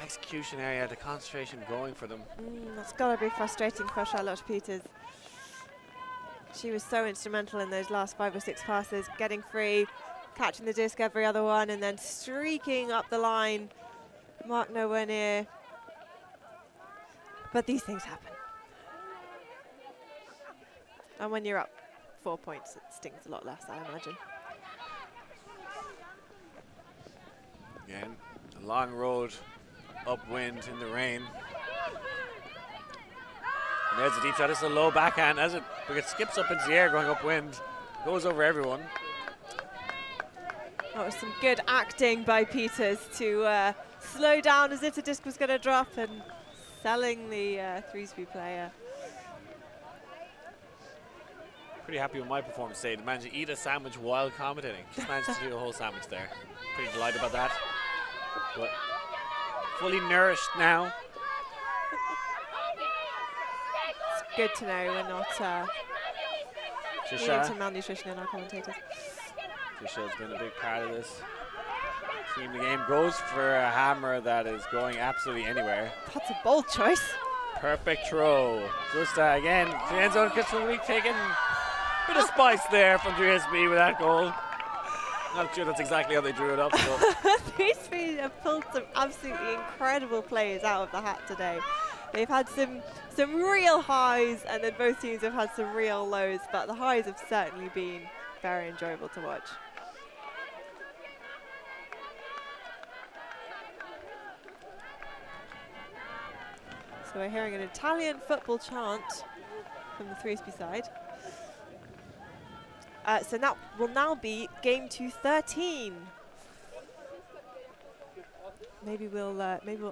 execution area, the concentration going for them. That's got to be frustrating for Charlotte Peters. She was so instrumental in those last 5 or 6 passes, getting free, catching the disc every other one, and then streaking up the line. Mark nowhere near. But these things happen. And when you're up 4 points, it stings a lot less, I imagine. Again, a long road, upwind in the rain. And there's a deep shot. It's a low backhand as it skips up into the air going upwind. Goes over everyone. That was some good acting by Peters to slow down as if the disc was going to drop and selling the Frisbee player. Pretty happy with my performance today. To manage to eat a sandwich while commentating. Just managed to do a whole sandwich there. Pretty delighted about that. But fully nourished now. It's good to know we're not needing some malnutrition in our commentators. Trisha's been a big part of this. Team the game goes for a hammer that is going absolutely anywhere. That's a bold choice. Perfect throw. Just again, the end zone gets one week taken. Bit of spice there from Frisbee with that goal. Not sure that's exactly how they drew it up. Frisbee have pulled some absolutely incredible plays out of the hat today. They've had some real highs, and then both teams have had some real lows, but the highs have certainly been very enjoyable to watch. So we're hearing an Italian football chant from the Frisbee side. So that will now be game 213. Maybe we'll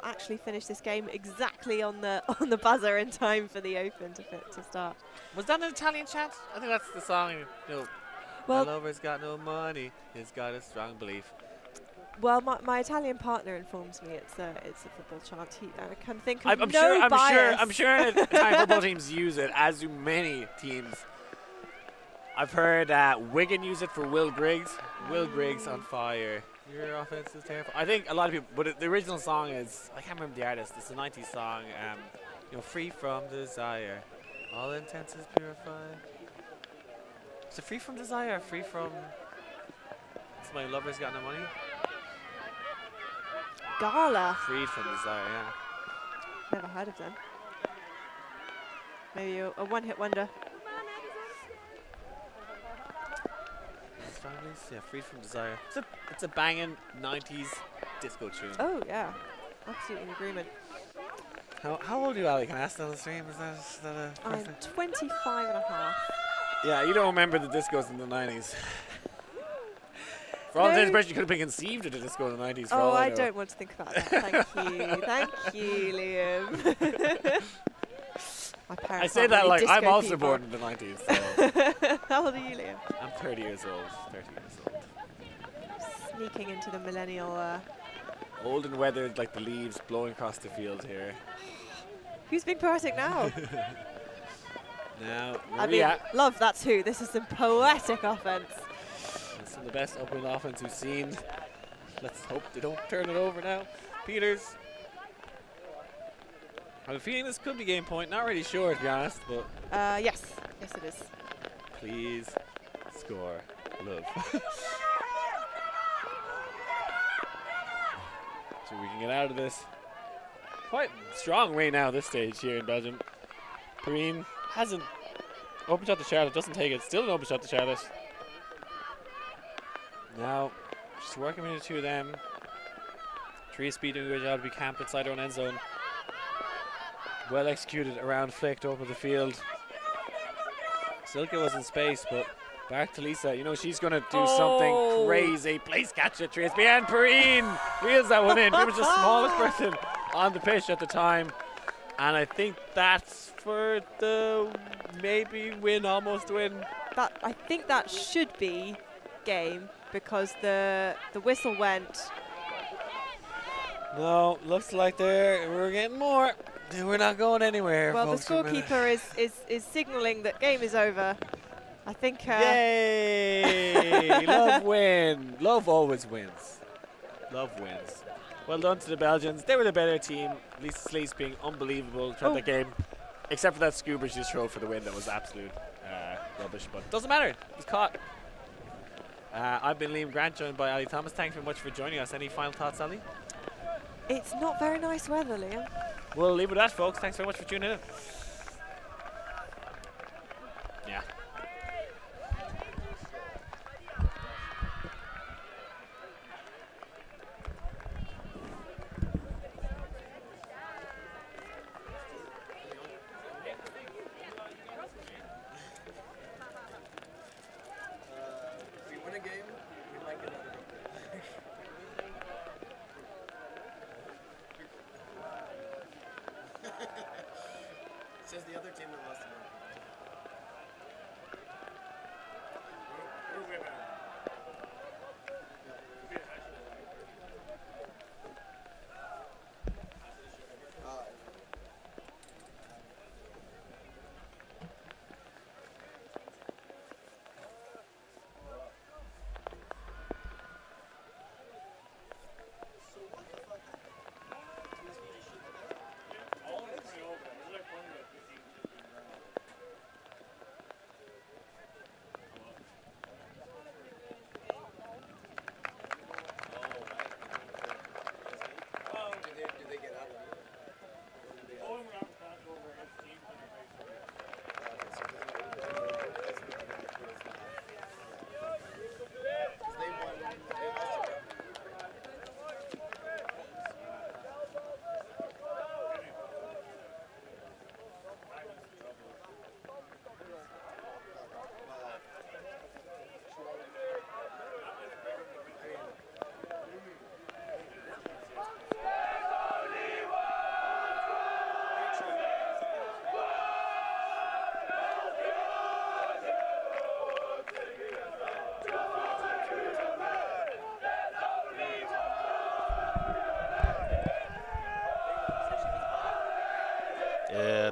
actually finish this game exactly on the buzzer in time for the Open to start. Was that an Italian chant? I think that's the song. You know, Well, my lover's got no money. He's got a strong belief. well, my Italian partner informs me it's a football chant. I can think of I'm sure Italian football teams use it, as do many teams. I've heard Wigan use it for Will Griggs. Will Griggs on fire. Your offense is terrible. I think a lot of people, but the original song is, I can't remember the artist. It's a 90s song. You know, free from desire, all intents is purified. Is it free from desire or free from? It's my lover's got no money. Gala. Freed from desire, yeah. Never heard of them. Maybe a one-hit wonder. Yeah, Freed from Desire. It's a banging 90s disco tune. Oh yeah, absolutely in agreement. How old are you, Ali? Can I ask that on the stream? Is that a I'm perfect? 25 and a half. Yeah, you don't remember the discos in the 90s. For all intents and purposes, you could have been conceived of the disco in the 90s. For all Oh, I know. don't want to think about that. Thank you. Thank you, Liam. My I parents say aren't that really like I'm disco also people. born in the 90s. So How old are you, Liam? I'm 30 years old. 30 years old. Sneaking into the millennial. Old and weathered like the leaves blowing across the field here. Who's being poetic now? Now, I mean, Maria. love, that's who. This is some poetic offense. It's some of the best upwind offense we've seen. Let's hope they don't turn it over now. Peters. I have a feeling this could be game point. Not really sure, to be honest, but Yes. Yes, it is. please score. Love. So we can get out of this. Quite strong way now this stage here in Belgium. Perrine hasn't open shot to Charlotte, doesn't take it. Still an open shot to Charlotte. Now, just working between the two of them. Frisbee doing a good job to be camped inside their own end zone. Well executed around flicked over the field. Silke was in space, but back to Lisa. You know, she's going to do something crazy. Place catch at Frisbee, and Perrine reels that one in. Pretty much the smallest person on the pitch at the time. And I think that's for the maybe win, almost win. I think that should be game because the whistle went. No, looks like we're getting more. We're not going anywhere. Well, the folks. scorekeeper is signalling that game is over. I think. Yay! Love win. Love always wins. Love wins. Well done to the Belgians. They were the better team. Lisa Sleece being unbelievable throughout the game. Except for that scuba she just threw for the win. That was absolute rubbish. But doesn't matter. It was caught. I've been Liam Grant, joined by Ali Thomas. Thanks very much for joining us. Any final thoughts, Ali? It's not very nice weather, Liam. We'll leave it at that, folks. Thanks very much for tuning in. Yeah. If we win a game, we might get another. Says the other team that lost the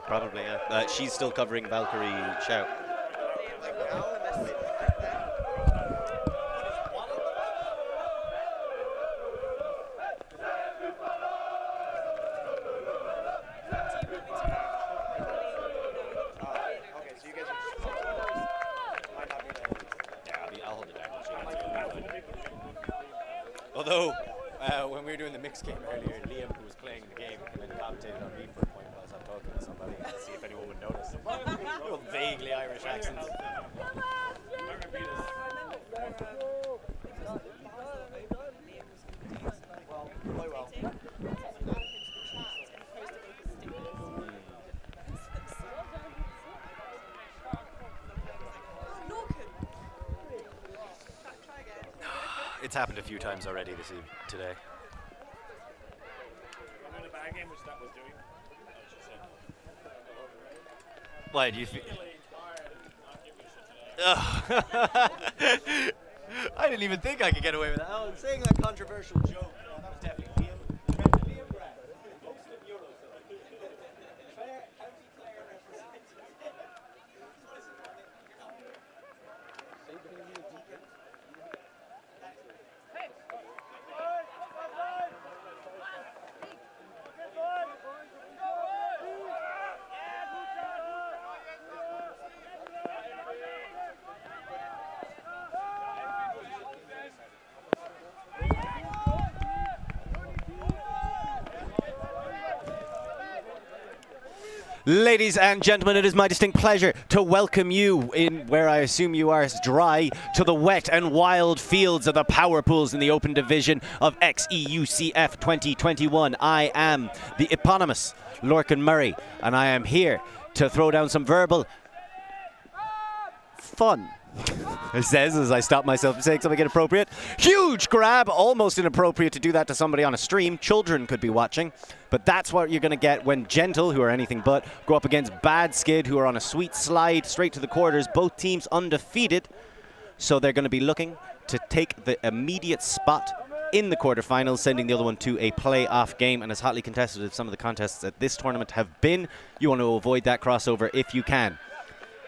Probably, yeah. She's still covering Valkyrie Shout. Although, when we were doing the mixed game earlier, Liam, who was playing the game, and then commentated on me for a point while I was talking to somebody to see if anyone would notice. Little vaguely Irish accents. It's happened a few times already today. Why do you feel? I didn't even think I could get away with that. I was saying that controversial joke. No, that was definitely Liam. Ladies and gentlemen, it is my distinct pleasure to welcome you in where I assume you are dry to the wet and wild fields of the power pools in the open division of xEUCF 2021. I am the eponymous Lorcan Murray, and I am here to throw down some verbal fun. It says as I stop myself from saying something inappropriate. Huge grab, almost inappropriate to do that to somebody on a stream. Children could be watching, but that's what you're going to get when Gentle, who are anything but, go up against Bad Skid, who are on a sweet slide straight to the quarters. Both teams undefeated, so they're going to be looking to take the immediate spot in the quarterfinals, sending the other one to a playoff game. And as hotly contested as some of the contests at this tournament have been, you want to avoid that crossover if you can.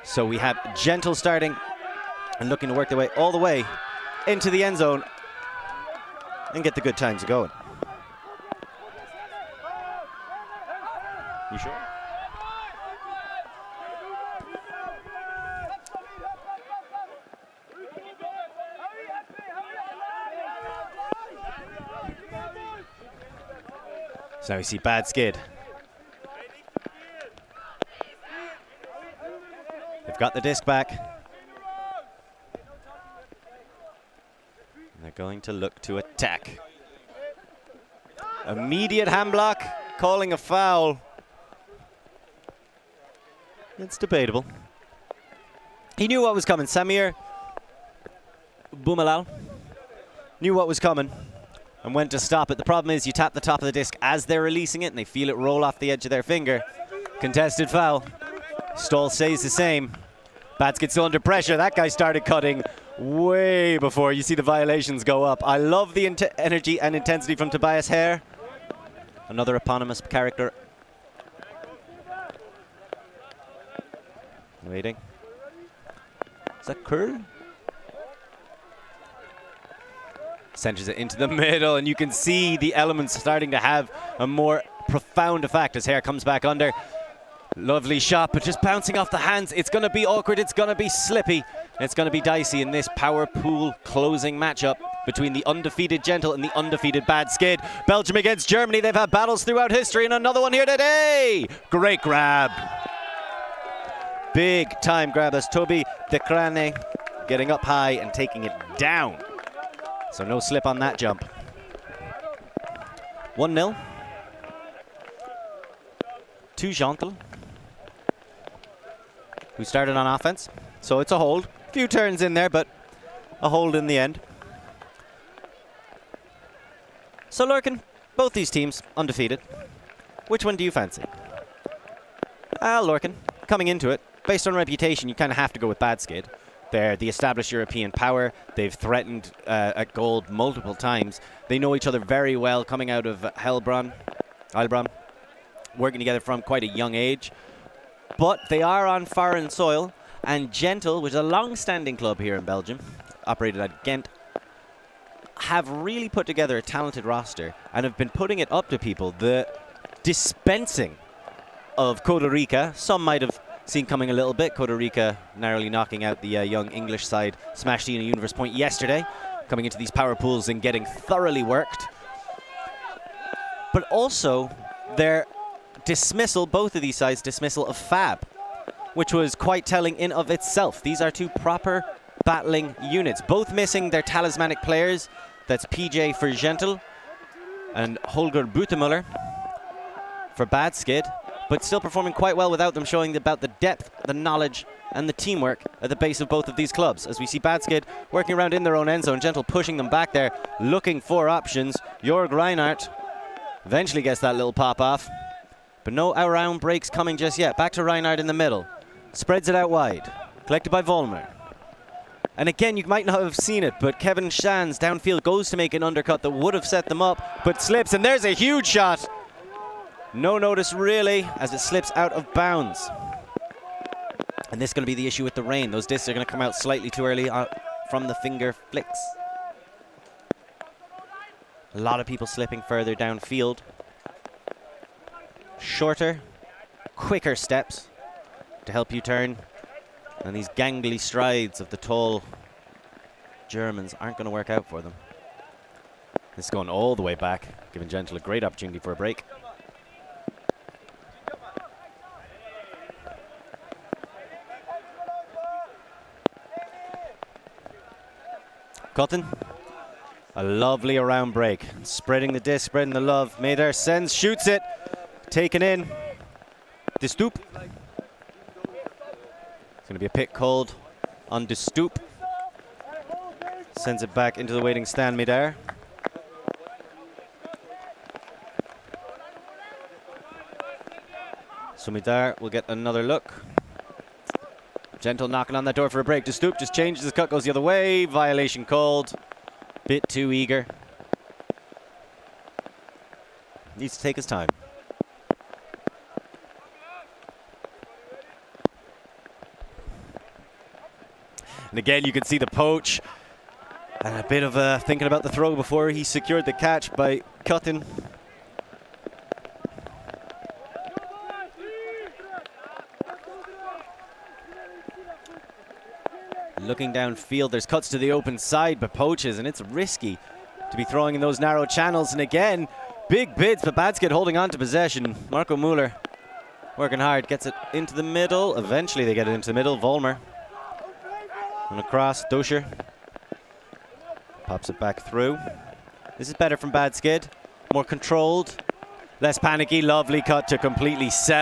So we have Gentle starting and looking to work their way all the way into the end zone and get the good times going. You sure? So now we see Bad Skid. They've got the disc back. They're going to look to attack. Immediate hand block, calling a foul. It's debatable. He knew what was coming. Samir Boumalal knew what was coming and went to stop it. The problem is you tap the top of the disc as they're releasing it and they feel it roll off the edge of their finger. Contested foul. Stall stays the same. Bats gets still under pressure. That guy started cutting way before you see the violations go up. I love the energy and intensity from Tobias Hare. Another eponymous character. Waiting. Is that curl? Centers it into the middle, and you can see the elements starting to have a more profound effect as Hare comes back under. Lovely shot, but just bouncing off the hands. It's going to be awkward. It's going to be slippy. It's going to be dicey in this power pool closing matchup between the undefeated Gentle and the undefeated Bad Skid. Belgium against Germany. They've had battles throughout history, and another one here today. Great grab. Big time grab as Toby de Crane getting up high and taking it down. So no slip on that jump. 1-0 to Gentle, who started on offense. So it's a hold. Few turns in there, but a hold in the end. So Lorcan, both these teams undefeated. Which one do you fancy? Lorcan, coming into it, based on reputation, you kind of have to go with Bad Skid. They're the established European power. They've threatened at gold multiple times. They know each other very well coming out of Heilbronn, working together from quite a young age. but they are on foreign soil, and Gentle, which is a long-standing club here in Belgium, operated at Ghent, have really put together a talented roster and have been putting it up to people. The dispensing of Costa Rica, some might have seen coming a little bit. Costa Rica narrowly knocking out the young English side, smashed in a Universe Point yesterday, coming into these power pools and getting thoroughly worked. But also their dismissal, both of these sides' dismissal of Fab, which was quite telling in of itself. These are two proper battling units, both missing their talismanic players. That's PJ for Gentle and Holger Butemuller for Bad Skid, but still performing quite well without them, showing about the depth, the knowledge, and the teamwork at the base of both of these clubs. As we see Bad Skid working around in their own end zone, Gentle pushing them back there, looking for options. Jörg Reinhardt eventually gets that little pop off, but no around breaks coming just yet. Back to Reinhardt in the middle, spreads it out wide, collected by Vollmer. And again, you might not have seen it, but Kevin Shands downfield goes to make an undercut that would have set them up, but slips, and there's a huge shot. No notice really, as it slips out of bounds. And this is going to be the issue with the rain. Those discs are going to come out slightly too early from the finger flicks. A lot of people slipping further downfield. Shorter, quicker steps to help you turn. And these gangly strides of the tall Germans aren't going to work out for them. This is going all the way back, giving Gentle a great opportunity for a break. Cotton, a lovely around break. Spreading the disc, spreading the love. Maehr sends, shoots it, taken in. De Stoop. Going to be a pick called on De Stoop. Sends it back into the waiting stand, Maehr. So Maehr will get another look. Gentle knocking on that door for a break. De Stoop just changes his cut, goes the other way. Violation called. Bit too eager. Needs to take his time. And again, you can see the poach and a bit of thinking about the throw before he secured the catch by Cutting. Looking downfield, there's cuts to the open side, but poaches, and it's risky to be throwing in those narrow channels. And again, big bids, but Badskid holding on to possession. Marco Müller working hard, gets it into the middle. Eventually they get it into the middle. Vollmer. And across, Doscher pops it back through. This is better from Bad Skid, more controlled, less panicky. Lovely cut to completely sell.